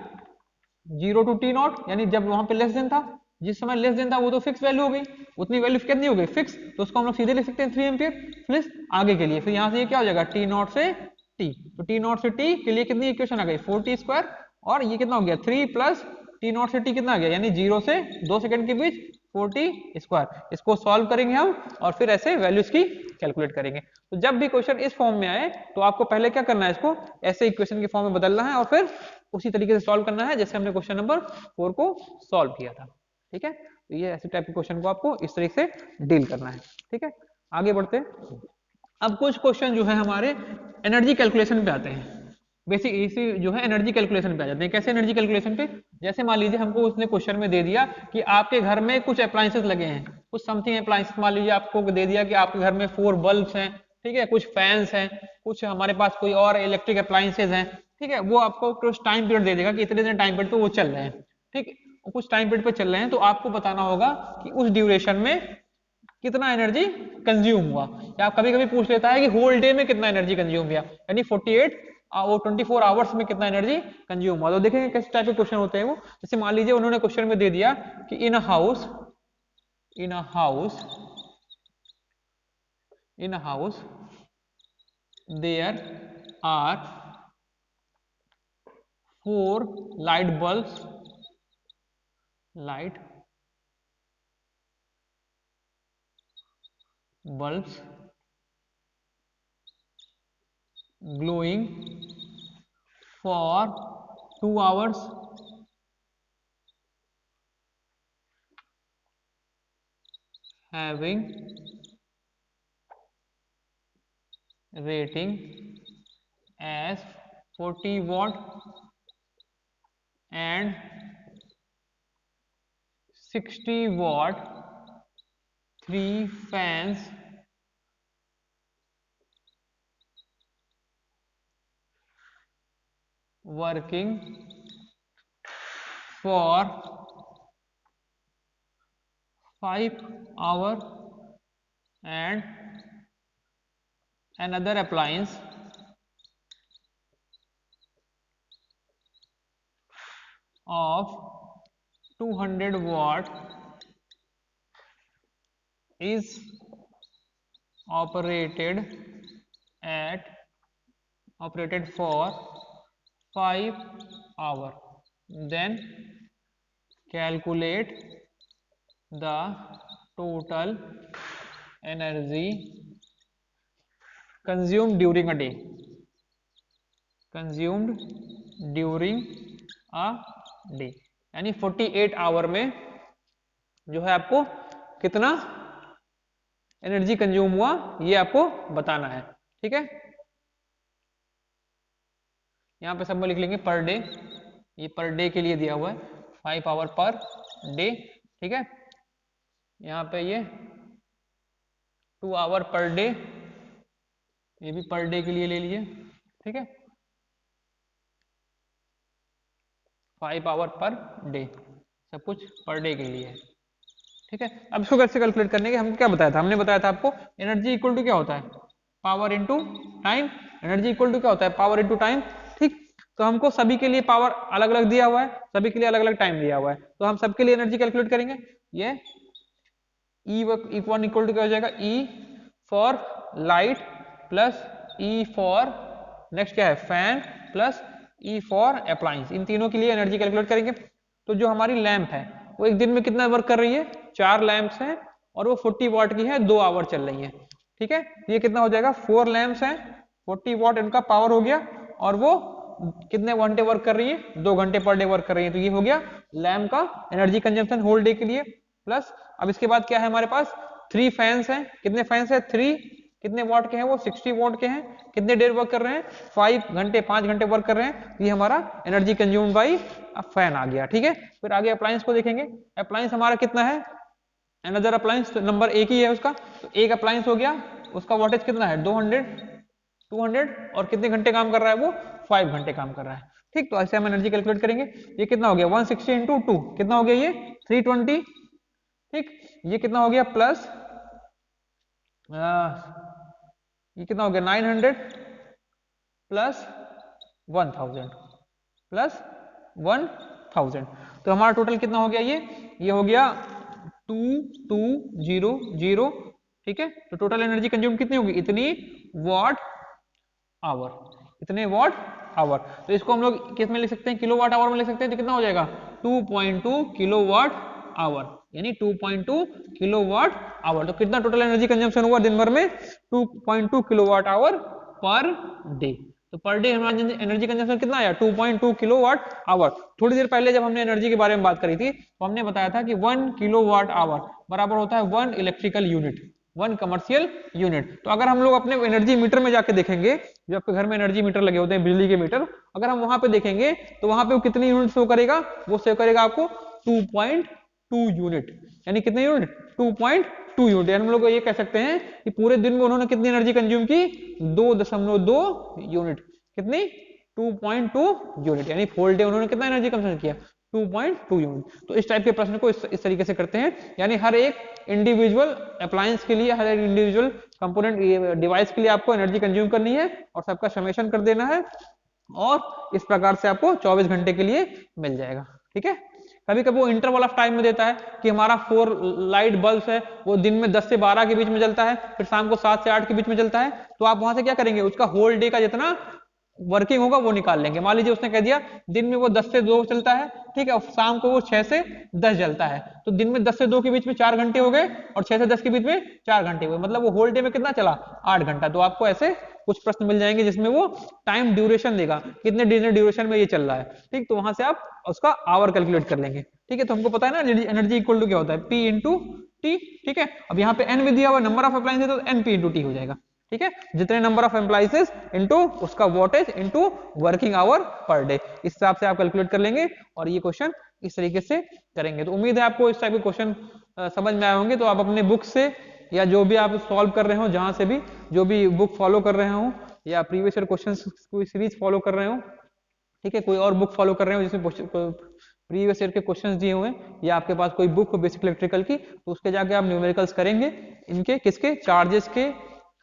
0 टू t0, यानी जब वहां पे लेस देन था, जिस समय लेस देन था वो तो फिक्स वैल्यू हो गई, उतनी वैल्यू कितनी हो गई, फिक्स, तो उसको हम लोग सीधे लिख सकते हैं 3 एम्पियर। प्लस आगे के लिए फिर यहाँ से ये क्या हो जाएगा, t0 से t, तो t0 से t के लिए कितनी इक्वेशन आ गई, 4t², और ये कितना हो गया 3 प्लस t0 से t कितना आ गया, यानी 0 से 2 सेकंड के बीच 4t²। इसको सॉल्व करेंगे हम और फिर ऐसे वैल्यूज की कैलकुलेट करेंगे। तो जब भी क्वेश्चन इस फॉर्म में आए तो आपको पहले क्या करना है, इसको ऐसे इक्वेशन के फॉर्म में बदलना है और फिर उसी तरीके से सॉल्व करना है जैसे हमने क्वेश्चन नंबर 4 को सॉल्व किया था। ठीक है, तो ये ऐसे टाइप के क्वेश्चन को आपको इस तरीके से डील करना है। ठीक है, आगे बढ़ते हैं। अब कुछ क्वेश्चन जो है हमारे एनर्जी कैलकुलेशन पे आते हैं, बेसिक इसी जो है एनर्जी कैलकुलेशन पे आ जाते हैं। कैसे एनर्जी कैलकुलेशन पे, जैसे मान लीजिए हमको उसने क्वेश्चन में दे दिया कि आपके घर में कुछ अप्लायंसेस लगे हैं, कुछ समथिंग अप्लायंसेस, मान लीजिए आपको दे दिया कि आपके घर में 4 बल्ब्स हैं, ठीक है, कुछ फैंस हैं, कुछ हमारे पास कोई और इलेक्ट्रिक अप्लायंसेस हैं। ठीक है, वो आपको कुछ टाइम पीरियड दे देगा कि इतने दिन टाइम पीरियड पे वो चल रहे हैं। ठीक, कुछ टाइम पीरियड पे चल रहे हैं, तो आपको बताना होगा कि उस ड्यूरेशन में कितना एनर्जी कंज्यूम हुआ, या कभी कभी पूछ लेता है कि होल डे में कितना एनर्जी कंज्यूम किया, यानी 24 आवर्स में कितना एनर्जी कंज्यूम हुआ। तो देखेंगे किस टाइप के क्वेश्चन होते हैं वो। जैसे मान लीजिए उन्होंने क्वेश्चन में दे दिया कि in a house there are 4 light bulbs glowing for 2 hours having rating as 40 watt and 60 watt, 3 fans working for 5 hours and another appliance of 200 watt is operated for 5 hours, then calculate the total energy consumed during a day, consumed during a day, यानी 48 our में जो है आपको कितना energy consume हुआ ये आपको बताना है। ठीक है, यहां पे सब में लिख लेंगे पर डे, ये पर डे के लिए दिया हुआ है 5 आवर पर डे। ठीक है, यहाँ पे ये 2 आवर पर डे, ये भी पर डे के लिए ले लिए। ठीक है, 5 आवर पर डे, सब कुछ पर डे के लिए है। ठीक है, अब इसको कैसे कैलकुलेट करने के, हमको क्या बताया था, हमने बताया था आपको एनर्जी इक्वल टू क्या होता है, power into time. Energy equal to क्या होता है, पावर इनटू टाइम। ठीक, तो हमको सभी के लिए पावर अलग अलग दिया हुआ है, सभी के लिए अलग अलग टाइम दिया हुआ है, तो हम सबके लिए एनर्जी कैलकुलेट करेंगे। ये E1 इक्वल टू क्या हो जाएगा, E for light plus E for next क्या है fan plus E for appliance, इन तीनों के लिए एनर्जी कैलकुलेट करेंगे। तो जो हमारी लैंप है वो एक दिन में कितना वर्क कर रही है, 4 लैंप्स हैं और वो 40 वाट की है, 2 आवर चल रही है। ठीक है, ये कितना हो जाएगा, 4 लैंप्स हैं, 40 वाट इनका पावर हो गया, और वो कितने घंटे वर्क कर रही है, 2 घंटे पर डे वर्क कर रही है। तो ये हो गया लैंप का एनर्जी कंजम्पशन होल डे के लिए। प्लस अब इसके बाद क्या है हमारे पास, 3 फैंस हैं, कितने फैंस हैं, 3, कितने वाट के हैं वो, 60 वाट के हैं, कितने देर वर्क कर रहे हैं, 5 घंटे 5 घंटे वर्क कर रहे हैं। ये हमारा एनर्जी कंज्यूम्ड बाई फैन आ गया। ठीक है, फिर आगे अप्लायंस को देखेंगे, अप्लायंस हमारा कितना है, अनदर अप्लायंस नंबर एक ही है उसका, तो एक अप्लायंस हो गया, उसका वोल्टेज कितना है 200 और कितने घंटे काम कर रहा है वो, 5 घंटे काम कर रहा है। ठीक, तो ऐसे हम एनर्जी कैलकुलेट करेंगे। ये कितना हो गया 160 इंटू 2, कितना हो गया ये 320। ठीक, ये कितना हो गया प्लस ये कितना हो गया 900 प्लस 1000 प्लस 1000, तो हमारा टोटल कितना हो गया, ये हो गया 2200। ठीक है, तो टोटल एनर्जी कंज्यूम कितनी होगी, इतनी वाट आवर, इतने वाट आवर। तो इसको हम लोग किस में लिख सकते हैं, किलो वाट आवर में लिख सकते हैं, तो कितना हो जाएगा 2.2 किलो वाट आवर, यानी 2.2 किलो वाट आवर। तो कितना टोटल एनर्जी कंजम्पशन हुआ दिन भर में, 2.2 kilowatt hour per day. तो पर डे हमारा एनर्जी कंजम्पशन कितना आया, 2.2 किलो वाट आवर। थोड़ी देर पहले जब हमने एनर्जी के बारे में बात करी थी तो हमने बताया था कि 1 किलो वाट आवर बराबर होता है 1 इलेक्ट्रिकल यूनिट, 1 कमर्शियल यूनिट। तो अगर हम लोग अपने एनर्जी मीटर में जाके देखेंगे, जो आपके घर में एनर्जी मीटर लगे होते हैं बिजली के मीटर, अगर हम वहां पे देखेंगे तो वहां पे वो कितनी यूनिट शो करेगा, वो शो करेगा आपको 2.2 यूनिट, यानी कितने यूनिट 2.2 यूनिट। यानी हम लोग ये कह सकते हैं कि पूरे दिन में उन्होंने कितनी एनर्जी कंज्यूम की, 2.2 यूनिट, कितनी 2.2 यूनिट, यानी फुल डे उन्होंने कितना एनर्जी कंज्यूम किया 2.2 यूनिट। तो इस टाइप के प्रश्न को इस तरीके से करते हैं, यानी हर एक इंडिविजुअल अप्लायंस के लिए, हर एक इंडिविजुअल कंपोनेंट डिवाइस के लिए आपको एनर्जी कंज्यूम करनी है और सबका समेशन कर देना है, और इस प्रकार से आपको 24 घंटे के लिए मिल जाएगा। ठीक है, कभी कभी वो इंटरवल ऑफ टाइम में देता है कि हमारा 4 लाइट बल्ब है वो दिन में 10 से 12 के बीच में जलता है, फिर शाम को 7 से 8 के बीच में जलता है, तो आप वहां से क्या करेंगे, उसका होल डे का जितना वर्किंग होगा वो निकाल लेंगे। मान लीजिए उसने कह दिया दिन में वो 10 से 2 चलता है, ठीक है, और शाम को वो 6 से 10 जलता है, तो दिन में 10 से 2 के बीच में 4 घंटे हो गए और 6 से 10 के बीच में 4 घंटे हुए, मतलब वो होल डे में कितना चला 8 घंटा। तो आपको ऐसे कुछ प्रश्न मिल जाएंगे जिसमें वो टाइम ड्यूरेशन देगा, कितने दिन ड्यूरेशन में ये चल रहा है। ठीक, तो वहां से आप उसका आवर कैलकुलेट कर लेंगे। ठीक है, तो हमको पता है ना एनर्जी इक्वल टू क्या होता है, पी इंटू टी। ठीक है, अब यहाँ पे एन भी दिया हुआ, नंबर ऑफ अप्लायंसेस तो एन पी इंटू टी हो जाएगा। ठीक है, जितने नंबर ऑफ एम्प्लॉइज इनटू उसका voltage into working hour per day, इस हिसाब से आप कैलकुलेट कर लेंगे और ये क्वेश्चन इस तरीके से करेंगे। तो उम्मीद है आपको इस टाइप के क्वेश्चन समझ में आए होंगे। तो आप अपने बुक से या जो भी आप सॉल्व कर रहे हो, जहां से भी जो भी बुक फॉलो कर रहे हो या प्रीवियस ईयर क्वेश्चन कोई सीरीज फॉलो कर रहे हो, ठीक है, कोई और बुक फॉलो कर रहे हो जिसमें प्रीवियस ईयर के क्वेश्चंस दिए हुए हैं, या आपके पास कोई बुक हो बेसिक इलेक्ट्रिकल की, तो उसके जाके आप न्यूमेरिकल्स करेंगे, इनके किसके, चार्जेस के,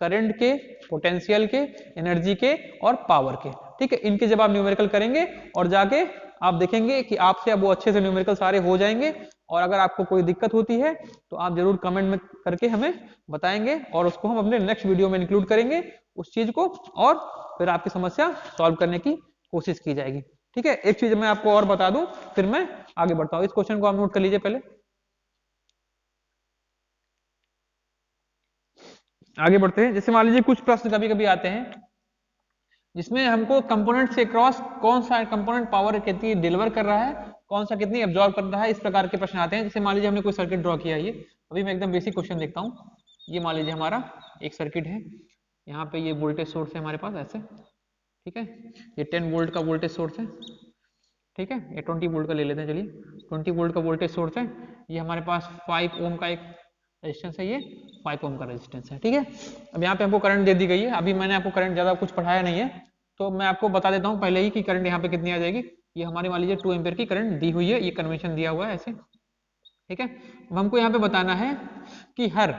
करंट के, पोटेंशियल के, एनर्जी के और पावर के। ठीक है, इनके जब आप न्यूमेरिकल करेंगे और जाके आप देखेंगे कि आपसे अब वो अच्छे से न्यूमेरिकल सारे हो जाएंगे। और अगर आपको कोई दिक्कत होती है तो आप जरूर कमेंट में करके हमें बताएंगे और उसको हम अपने नेक्स्ट वीडियो में इंक्लूड करेंगे उस चीज को, और फिर आपकी समस्या सॉल्व करने की कोशिश की जाएगी। ठीक है, एक चीज मैं आपको और बता दूं फिर मैं आगे बढ़ता हूं, इस क्वेश्चन को आप नोट कर लीजिए पहले। आगे बढ़ते हैं। जैसे मान लीजिए कुछ प्रश्न कभी कभी आते हैं जिसमें हमको कंपोनेंट से क्रॉस कौन सा कंपोनेंट पावर कितनी डिलीवर कर रहा है, कौन सा कितनी एब्जॉर्ब कर रहा है, इस प्रकार के प्रश्न आते हैं। जैसे मान लीजिए हमने कोई सर्किट ड्रॉ किया है, ये अभी मैं एकदम बेसिक क्वेश्चन देखता हूँ। ये मान लीजिए हमारा एक सर्किट है, यहाँ पे ये वोल्टेज सोर्स है हमारे पास ऐसे, ठीक है, ये 10 वोल्ट का वोल्टेज सोर्स है, ठीक है, ये 20 वोल्ट का ले लेते हैं, चलिए 20 वोल्ट का वोल्टेज सोर्स है। ये हमारे पास 5 ओम का एक रेजिस्टेंस है, ये 5 ओम का रेजिस्टेंस है, ठीक है। अब यहाँ पे हमको करंट दे दी गई है, अभी मैंने आपको करंट ज़्यादा कुछ पढ़ाया नहीं है, तो मैं आपको बता देता हूँ पहले ही कि करंट यहाँ पे कितनी आ जाएगी। ये हमारी मान लीजिए 2 एम्पियर की करंट दी हुई है, ये कन्वेंशन दिया हुआ है ऐसे, ठीक है। अब हमको यहाँ पे बताना है कि हर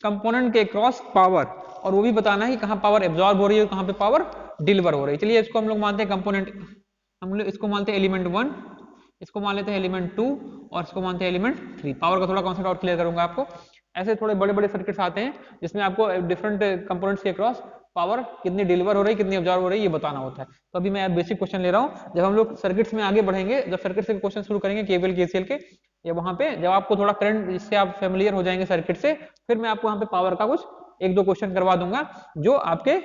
कंपोनेंट के क्रॉस पावर, और वो भी बताना है कि कहाँ पावर एब्जॉर्ब हो रही है और कहाँ पे पावर डिलीवर हो रही है। चलिए इसको हम लोग मानते हैं कंपोनेंट, हम लोग इसको मानते हैं एलिमेंट 1, इसको मान लेते हैं एलिमेंट 2, और इसको मानते हैं एलिमेंट 3। पावर का थोड़ा कॉन्सेप्ट और क्लियर करूंगा आपको। ऐसे थोड़े बड़े बड़े सर्किट्स आते हैं जिसमें आपको डिफरेंट कंपोनेंट्स के क्रॉस पावर कितनी डिलीवर हो रही है, कितनी ऑब्जर्व हो रही है, ये बताना होता है। तो अभी मैं बेसिक क्वेश्चन ले रहा हूँ। जब हम लोग सर्किट्स में आगे बढ़ेंगे, जब सर्किट से क्वेश्चन शुरू करेंगे केवीएल केसीएल के, या वहां पे जब आपको थोड़ा करंट, इससे आप फेमिलियर हो जाएंगे सर्किट से, फिर मैं आपको वहां पे पावर का कुछ एक दो क्वेश्चन करवा दूंगा जो आपके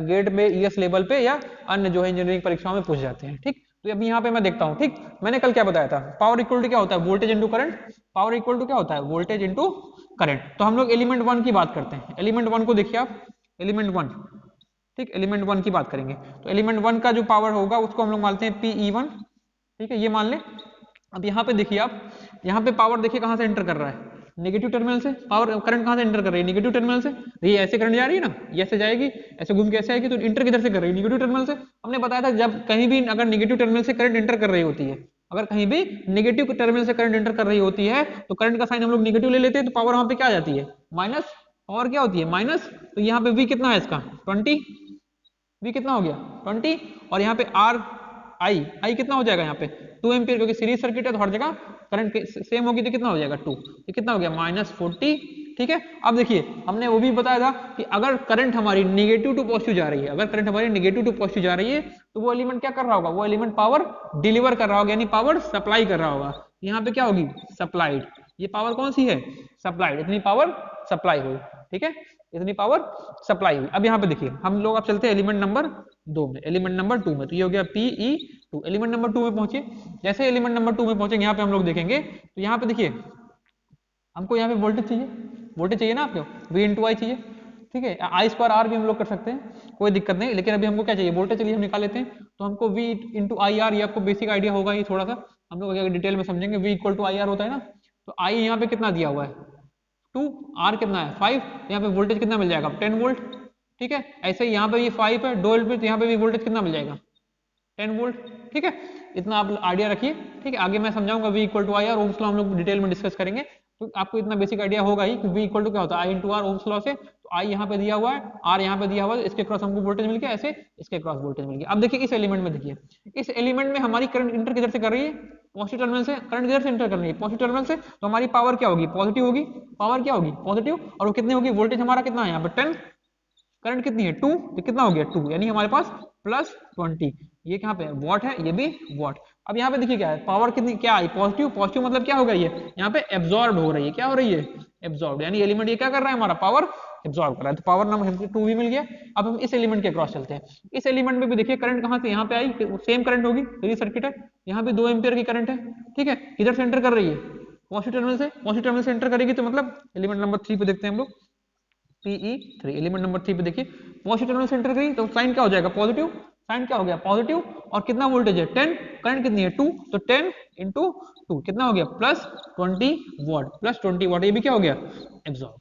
गेट में ईएस लेवल पे या अन्य जो है इंजीनियरिंग परीक्षाओं में पूछ जाते हैं, ठीक। तो अभी यहाँ पे मैं देखता हूँ, ठीक, मैंने कल क्या बताया था, पावर इक्वल टू क्या होता है, voltage into current. Power equal to क्या होता है, वोल्टेज इंटू करंट। तो हम लोग एलिमेंट 1 की बात करते हैं। एलिमेंट 1 को देखिए आप, एलिमेंट 1, ठीक, एलिमेंट 1 की बात करेंगे। तो एलिमेंट 1 का जो पावर होगा उसको हम लोग मानते हैं PE1, ठीक है, ये मान ले। अब यहाँ पे देखिए आप, यहाँ पे पावर देखिए कहाँ से एंटर कर रहा है, नेगेटिव टर्मिनल से। पावर करंट कहाँ से एंटर कर रही है, नेगेटिव टर्मिनल से। ये ऐसे करंट जा रही है ना, ये ऐसे जाएगी, ऐसे घूम के ऐसे आएगी, तो इंटर किधर से कर रही है, नेगेटिव टर्मिनल से। हमने बताया था जब कहीं भी अगर नेगेटिव टर्मिनल से करंट एंटर कर रही होती है, अगर कहीं भी नेगेटिव टर्मिनल से करंट एंटर कर रही होती है, तो करंट का साइन हम लोग नेगेटिव ले लेते हैं, तो पावर वहां पे क्या आ जाती है, माइनस। पावर क्या होती है, माइनस। तो यहाँ पे V कितना है इसका, 20, V कितना हो गया 20, और यहाँ पे आई कितना हो जाएगा यहाँ पे 2 एम्पियर, क्योंकि सीरीज सर्किट है तो हर जगह करंट सेम होगी, तो कितना हो जाएगा 2, ये कितना हो गया -40, ठीक है। अब देखिए हमने वो भी बताया था कि अगर करंट हमारी नेगेटिव टू पॉजिटिव जा रही है, अगर करंट हमारी नेगेटिव टू पॉजिटिव जा रही है, तो वो एलिमेंट क्या कर रहा होगा, वो एलिमेंट पावर डिलीवर कर रहा होगा, यानी पावर सप्लाई कर रहा होगा। यहाँ पे क्या होगी, सप्लाइड। ये पावर कौन सी है, सप्लाइड, इतनी पावर सप्लाई हुई, ठीक है, इतनी पावर सप्लाई हुई। अब यहाँ पे देखिए हम लोग अब चलते हैं एलिमेंट नंबर 2 में, एलिमेंट नंबर 2 में। तो ये हो गया PE2। एलिमेंट नंबर 2 में पहुंचे, जैसे एलिमेंट नंबर 2 में पहुंचेंगे, यहाँ पे हम लोग देखेंगे, तो यहाँ पे देखिए हमको यहाँ पे वोल्टेज चाहिए, वोल्टेज चाहिए ना आपको, V इंटू आई चाहिए, ठीक है। आई स्क्वायर आर भी हम लोग कर सकते हैं, कोई दिक्कत नहीं, लेकिन अभी हमको क्या चाहिए, वोल्टेज। चलिए हम निकाल लेते हैं। तो हमको V इंटू आई आर, ये आपको बेसिक आइडिया होगा, ये थोड़ा सा हम लोग अगर डिटेल में समझेंगे। V equal to I R होता है ना, तो आई यहाँ पे कितना दिया हुआ है 2, आर कितना है 5, यहाँ पे वोल्टेज कितना मिल जाएगा 10 वोल्ट, ठीक है। ऐसे ही यहाँ पे ये 5 है, 2 वोल्ट, तो यहाँ पे भी वोल्टेज कितना मिल जाएगा 10 वोल्ट, ठीक है। इतना आप आइडिया रखिए, ठीक है। आगे मैं समझाऊंगा V equal to I R, ohm's law हम लोग डिटेल में डिस्कस करेंगे, तो आपको इतना बेसिक आइडिया होगा ही कि V इक्वल टू क्या होता है, आई इंटू आर, ओम्स लॉ से। तो आई यहाँ पे दिया हुआ है, आर यहाँ पे दिया हुआ है, इसके क्रॉस हमको वोल्टेज मिल गया, ऐसे इसके क्रॉस वोल्टेज मिल गया। अब देखिए इस एलिमेंट में, देखिए इस एलिमेंट में हमारी करंट इंटर किधर से कर रही है, पॉजिटिव टर्मिनल से। करंट किधर से इंटर कर रही है, पॉजिटिव टर्मिनल से, तो हमारी पावर क्या होगी, पॉजिटिव होगी। पावर क्या होगी, पॉजिटिव, और वो कितनी होगी, वोल्टेज हमारा कितना है यहाँ पे 10, करंट कितनी है 2, तो कितना हो गया 2, यानी हमारे पास +20। ये कहाँ पे वॉट है, ये भी वॉट। अब यहाँ पे देखिए क्या है, पावर कितनी क्या आई, पॉजिटिव। पॉजिटिव मतलब क्या होगा, ये यहाँ पे एब्जॉर्ब हो रही है, क्या हो रही है, एब्जॉर्ब, यानी एलिमेंट ये क्या कर रहा है, हमारा पावर एब्जॉर्ब कर रहा है। तो पावर नंबर हमको 2 भी मिल गया। अब हम इस एलिमेंट के क्रॉस चलते हैं। इस एलिमेंट में भी देखिए करंट कहाँ से यहाँ पे आई, सेम करंट होगी, सीरीज सर्किट है, यहाँ पे 2 एम्पियर की करंट है, ठीक है। किधर से एंटर कर रही है, पॉजिटिव टर्मिनल से। पॉजिटिव टर्मिनल से एंटर करेगी, तो मतलब एलिमेंट नंबर 3 पे देखते हैं हम लोग, PE3। एलिमेंट नंबर 3 पे देखिए पॉजिटिव टर्मिनल से एंटर करी, तो साइन क्या हो जाएगा, पॉजिटिव, साइन क्या हो गया पॉजिटिव, और कितना वोल्टेज है 10, करंट कितनी है 2, तो 10 इंटू 2 कितना हो गया +20 वॉट, +20 वॉट। ये भी क्या हो गया एब्जॉर्ब,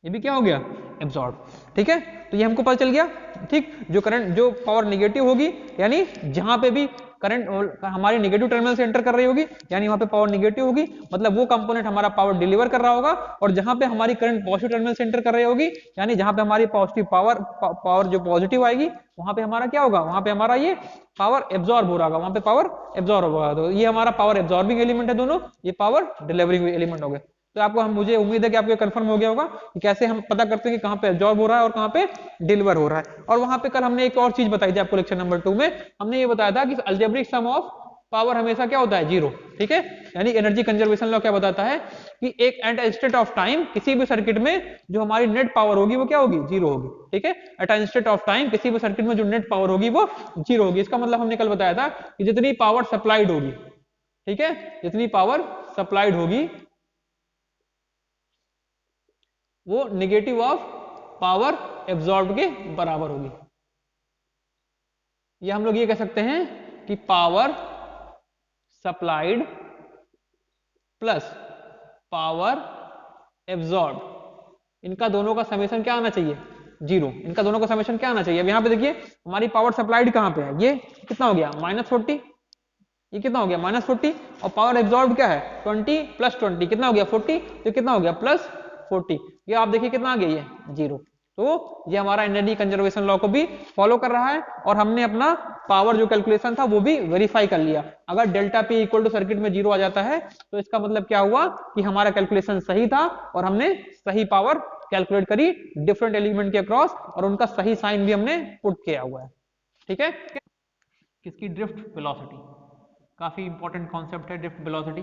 ये भी क्या हो गया एब्जॉर्ब, ठीक है। तो ये हमको पता चल गया, ठीक। जो करंट, जो पावर नेगेटिव होगी, यानी जहां पे भी करंट हमारी नेगेटिव टर्मिनल से एंटर कर रही होगी, यानी वहां पे पावर नेगेटिव होगी, मतलब वो कंपोनेंट हमारा पावर डिलीवर कर रहा होगा। और जहां पे हमारी करंट पॉजिटिव टर्मिनल से एंटर कर रही होगी, यानी जहां पे हमारी पॉजिटिव पावर जो पॉजिटिव आएगी, वहां पे हमारा क्या होगा, वहां पे हमारा ये पावर एब्जॉर्ब हो रहा होगा, वहां पे पावर एब्जॉर्ब होगा। तो ये हमारा पावर एब्जॉर्बिंग एलिमेंट है दोनों, ये पावर डिलीवरिंग एलिमेंट हो गए। तो आपको मुझे उम्मीद है कि आपको कंफर्म हो गया होगा कि कैसे हम पता करते हैं कि कहाँ पे एब्जॉर्ब हो रहा है और कहाँ पे डिलीवर हो रहा है। और वहां पे कल हमने एक और चीज बताई थी आपको, लेक्चर नंबर 2 में हमने ये बताया था कि अलजेब्रिक सम ऑफ पावर हमेशा क्या होता है, जीरो। ठीक है, यानी एनर्जी कंजर्वेशन लॉ क्या बताता है कि एक एट इंस्टेंट ऑफ टाइम किसी भी सर्किट में जो हमारी नेट पावर होगी वो क्या होगी, जीरो होगी। ठीक है, एट इंस्टेंट ऑफ टाइम किसी भी सर्किट में जो नेट पावर होगी वो जीरो होगी। इसका मतलब हमने कल बताया था कि जितनी पावर सप्लाइड होगी, ठीक है, जितनी पावर सप्लाइड होगी वो नेगेटिव ऑफ पावर एब्जॉर्ब के बराबर होगी। या हम लोग ये कह सकते हैं कि power supplied plus power absorb, इनका दोनों का समेशन क्या आना चाहिए, जीरो। इनका दोनों का समेशन क्या आना चाहिए। अब यहां पे देखिए हमारी पावर सप्लाइड कहां पे है, ये कितना हो गया -40, ये कितना हो गया -40, और पावर एब्जॉर्ब क्या है 20 + 20 कितना हो गया 40, तो कितना हो गया +40। ये आप देखिए कितना आ गया, ये जीरो। तो ये हमारा एनर्जी कंजर्वेशन लॉ को भी फॉलो कर रहा है, और हमने अपना पावर जो कैलकुलेशन था वो भी वेरीफाई कर लिया। अगर delta P equal to circuit में जीरो आ जाता है तो इसका मतलब क्या हुआ कि हमारा कैलकुलेशन सही था और हमने सही पावर कैलकुलेट करी डिफरेंट एलिमेंट के अक्रॉस, और उनका सही साइन भी हमने पुट किया हुआ है। ठीक है, किसकी, ड्रिफ्ट वेलोसिटी, काफी इंपॉर्टेंट कॉन्सेप्ट है ड्रिफ्ट वेलोसिटी।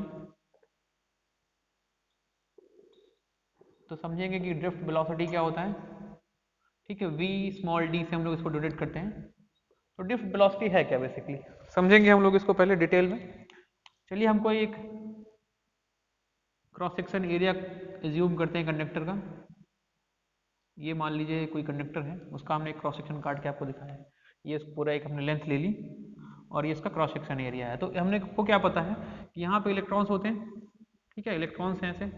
तो समझेंगे कि ड्रिफ्ट वेलोसिटी क्या होता है। ठीक है, v स्मॉल d से हम लोग इसको डिनोट करते हैं। तो ड्रिफ्ट वेलोसिटी है क्या, बेसिकली समझेंगे हम लोग इसको पहले डिटेल में। चलिए हम कोई एक क्रॉस सेक्शन एरिया एज्यूम करते हैं कंडक्टर का। ये मान लीजिए कोई कंडक्टर है, उसका हमने एक क्रॉस सेक्शन काट के आपको दिखाया है। ये पूरा एक हमने लेंथ ले ली और ये इसका क्रॉस सेक्शन एरिया है। तो हमने को क्या पता है कि यहाँ पे इलेक्ट्रॉन्स होते हैं। ठीक है, इलेक्ट्रॉन्स हैं ऐसे,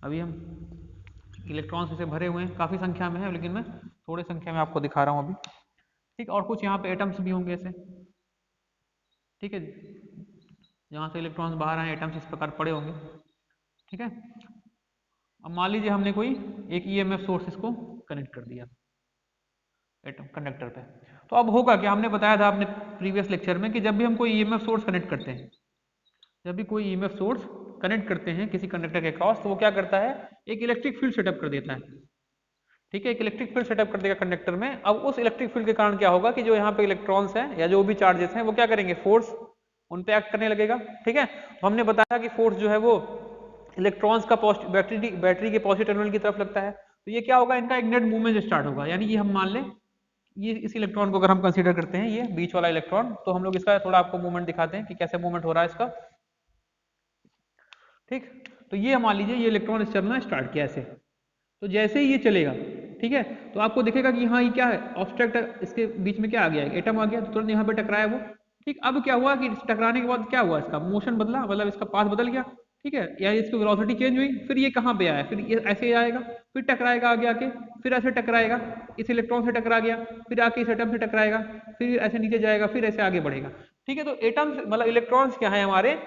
अभी हम इलेक्ट्रॉन्स से भरे हुए हैं, काफ़ी संख्या में है, लेकिन मैं थोड़ी संख्या में आपको दिखा रहा हूँ अभी। ठीक, और कुछ यहाँ पे एटम्स भी होंगे ऐसे। ठीक है, जहाँ से इलेक्ट्रॉन्स बाहर आए एटम्स इस प्रकार पड़े होंगे। ठीक है, अब मान लीजिए हमने कोई एक ईएमएफ सोर्स इसको कनेक्ट कर दिया एटम कंडक्टर पे। तो अब होगा क्या, हमने बताया था अपने प्रीवियस लेक्चर में कि जब भी हम कोई ईएमएफ सोर्स कनेक्ट करते हैं, जब भी कोई ईएमएफ सोर्स कनेक्ट करते हैं किसी कंडक्टर के क्रॉस, तो वो क्या करता है, एक इलेक्ट्रिक फील्ड सेटअप कर देता है। ठीक है, एक इलेक्ट्रिक फील्ड सेटअप कर देगा कंडक्टर में। अब उस इलेक्ट्रिक फील्ड के कारण क्या होगा कि जो यहाँ पे इलेक्ट्रॉन्स हैं या जो भी चार्जेस हैं वो क्या करेंगे, फोर्स उन पे एक्ट करने लगेगा। ठीक है, तो हमने बताया कि फोर्स जो है वो इलेक्ट्रॉन्स का बैटरी के पॉजिटिव टर्मिनल की तरफ लगता है। तो ये क्या होगा, इनका एक नेट मूवमेंट स्टार्ट होगा। यानी ये हम मान लें, ये इस इलेक्ट्रॉन को अगर हम कंसीडर करते हैं, ये बीच वाला इलेक्ट्रॉन, तो हम लोग इसका थोड़ा आपको मूवमेंट दिखाते हैं कि कैसे मूवमेंट हो रहा है इसका। ठीक, तो ये मान लीजिए ये इलेक्ट्रॉन चलना स्टार्ट किया ऐसे, तो जैसे ही ये चलेगा, ठीक है, तो आपको दिखेगा कि हाँ ये क्या है, ऑब्स्ट्रक्ट, इसके बीच में क्या आ गया, एटम आ गया, तो तुरंत यहाँ पे टकराया वो। ठीक, अब क्या हुआ कि टकराने के बाद क्या हुआ, इसका मोशन बदला, मतलब इसका पाथ बदल गया। ठीक है, या इसकी वेलोसिटी चेंज हुई, फिर ये कहाँ पे आया, फिर ये ऐसे ही आएगा, फिर टकराएगा आगे आके, फिर ऐसे टकराएगा, इस इलेक्ट्रॉन से टकरा गया, फिर आके इस एटम से टकराएगा, फिर ऐसे नीचे जाएगा, फिर ऐसे आगे बढ़ेगा। ठीक है, तो एटम्स मतलब इलेक्ट्रॉन्स क्या है हमारे,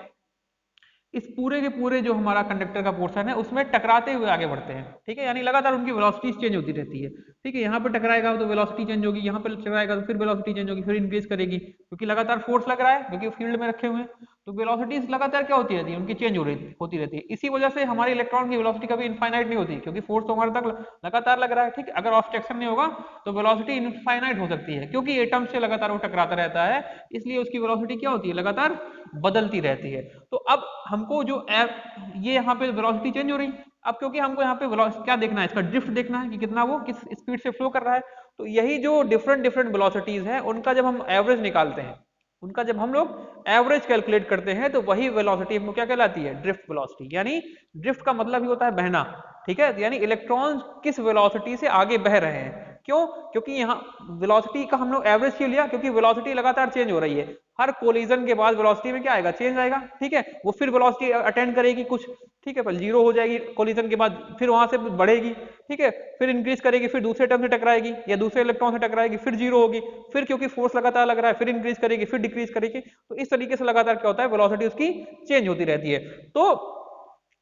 इस पूरे के पूरे जो हमारा कंडक्टर का पोर्शन है उसमें टकराते हुए आगे बढ़ते हैं। ठीक है, यानी लगातार उनकी वेलोसिटी चेंज होती रहती है। ठीक है, यहाँ पर टकराएगा तो वेलोसिटी चेंज होगी, यहाँ पर टकराएगा तो फिर वेलोसिटी चेंज होगी, फिर इंक्रीज करेगी, क्योंकि लगातार फोर्स लग रहा है, क्योंकि फील्ड में रखे हुए हैं, तो वेलोसिटी लगातार क्या होती रहती है, उनकी चेंज होती रहती है। इसी वजह से हमारे इलेक्ट्रॉन की वेलोसिटी कभी इनफाइनाइट नहीं होती, क्योंकि फोर्स तो हमारे तक लगातार लग रहा है। ठीक, अगर ऑब्स्ट्रक्शन नहीं होगा तो वेलोसिटी इनफाइनाइट हो सकती है, क्योंकि एटम से लगातार वो टकराता रहता है, इसलिए उसकी वेलोसिटी क्या होती है, लगातार बदलती रहती है। तो अब हमको जो ये यहाँ पे वेलोसिटी चेंज हो रही, अब क्योंकि हमको यहाँ पे क्या देखना है, इसका ड्रिफ्ट देखना है कि कितना वो किस स्पीड से फ्लो कर रहा है। तो यही जो डिफरेंट वेलोसिटीज है उनका जब हम एवरेज निकालते हैं, उनका जब हम लोग एवरेज कैलकुलेट करते हैं, तो वही वेलोसिटी हमको क्या कहलाती है, ड्रिफ्ट वेलोसिटी। यानी ड्रिफ्ट का मतलब ही होता है बहना। ठीक है, यानी इलेक्ट्रॉन किस वेलोसिटी से आगे बह रहे हैं, क्यों, क्योंकि यहाँ वेलोसिटी का हम लोग एवरेज क्यों लिया, क्योंकि वेलोसिटी लगातार चेंज हो रही है, हर कोलिजन के बाद वेलोसिटी में क्या आएगा, चेंज आएगा। ठीक है, वो फिर वेलोसिटी अटेंड करेगी कुछ, ठीक है, पर जीरो हो जाएगी कोलिजन के बाद, फिर वहां से बढ़ेगी। ठीक है, फिर इंक्रीज करेगी, फिर दूसरे टर्म से टकराएगी या दूसरे इलेक्ट्रॉन से टकराएगी, फिर जीरो होगी, फिर क्योंकि फोर्स लगातार लग रहा है फिर इंक्रीज करेगी, फिर डिक्रीज करेगी। तो इस तरीके से लगातार क्या होता है, वेलोसिटी उसकी चेंज होती रहती है। तो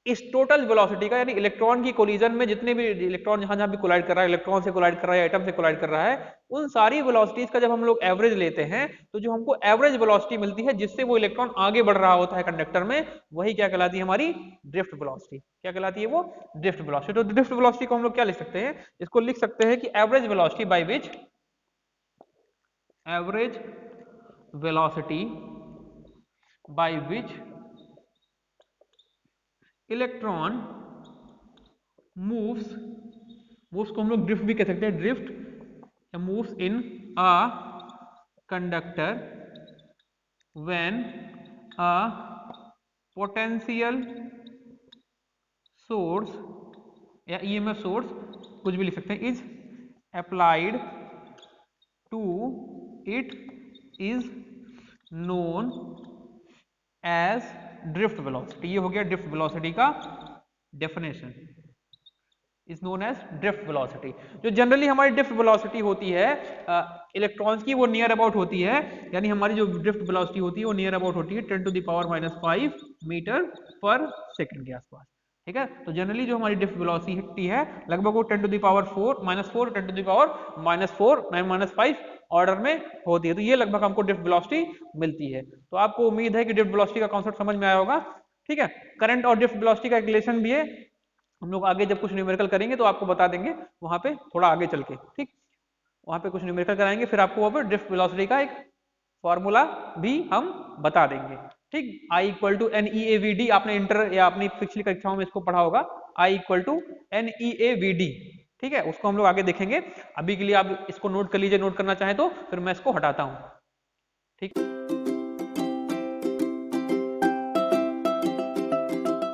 इस टोटल वेलोसिटी का, यानी इलेक्ट्रॉन की कोलिजन में जितने भी इलेक्ट्रॉन जहां जहां भी कोलाइड कर रहा है, इलेक्ट्रॉन से कोलाइड कर रहा है, एटम से कोलाइड कर रहा है, उन सारी वेलोसिटीज का जब हम लोग एवरेज लेते हैं, तो जो हमको एवरेज वेलोसिटी मिलती है जिससे वो इलेक्ट्रॉन आगे बढ़ रहा होता है कंडक्टर में, वही क्या कहलाती है, हमारी ड्रिफ्ट वेलोसिटी। क्या कहलाती है वो, ड्रिफ्ट वेलोसिटी। तो ड्रिफ्ट वेलोसिटी को हम लोग क्या लिख सकते हैं, इसको लिख सकते हैं कि average velocity by which, average velocity by which electron moves, moves को हम लोग ड्रिफ्ट भी कह सकते हैं, drift moves in a conductor when a potential source या ईएमएफ सोर्स, कुछ भी लिख सकते हैं, is applied to it is known as drift velocity. ये हो गया ड्रिफ्ट वेलोसिटी का definition, is known as drift velocity. जो जनरली हमारी ड्रिफ्ट वेलोसिटी होती है इलेक्ट्रॉन्स की, वो नियर अबाउट होती है, यानी हमारी जो ड्रिफ्ट वेलोसिटी होती है वो नियर अबाउट होती है 10⁻⁻5 मीटर पर सेकंड के आसपास। ठीक है, तो जनरली जो हमारी ड्रिफ्ट वेलोसिटी है लगभग वो 10⁻⁴ -4 ऑर्डर में होती है। तो ये लगभग हमको ड्रिफ्ट वेलोसिटी मिलती है। तो आपको उम्मीद है कि ड्रिफ्ट वेलोसिटी का कॉन्सेप्ट समझ में आया होगा। ठीक है, करंट और ड्रिफ्ट वेलोसिटी का एक रिलेशन भी है, हम लोग आगे जब कुछ न्यूमेरिकल करेंगे तो आपको बता देंगे वहां पे, थोड़ा आगे चल के। ठीक, वहां पे कुछ न्यूमेरिकल कराएंगे, फिर आपको वहां पे ड्रिफ्ट वेलोसिटी का एक फॉर्मूला भी हम बता देंगे। ठीक, I इक्वल टू NEAVD, आपने इंटर या अपनी पिछली कक्षाओं में इसको पढ़ा होगा, I इक्वल टू NEAVD। ठीक है, उसको हम लोग आगे देखेंगे। अभी के लिए आप इसको नोट कर लीजिए, नोट करना चाहें तो, फिर मैं इसको हटाता हूं। ठीक।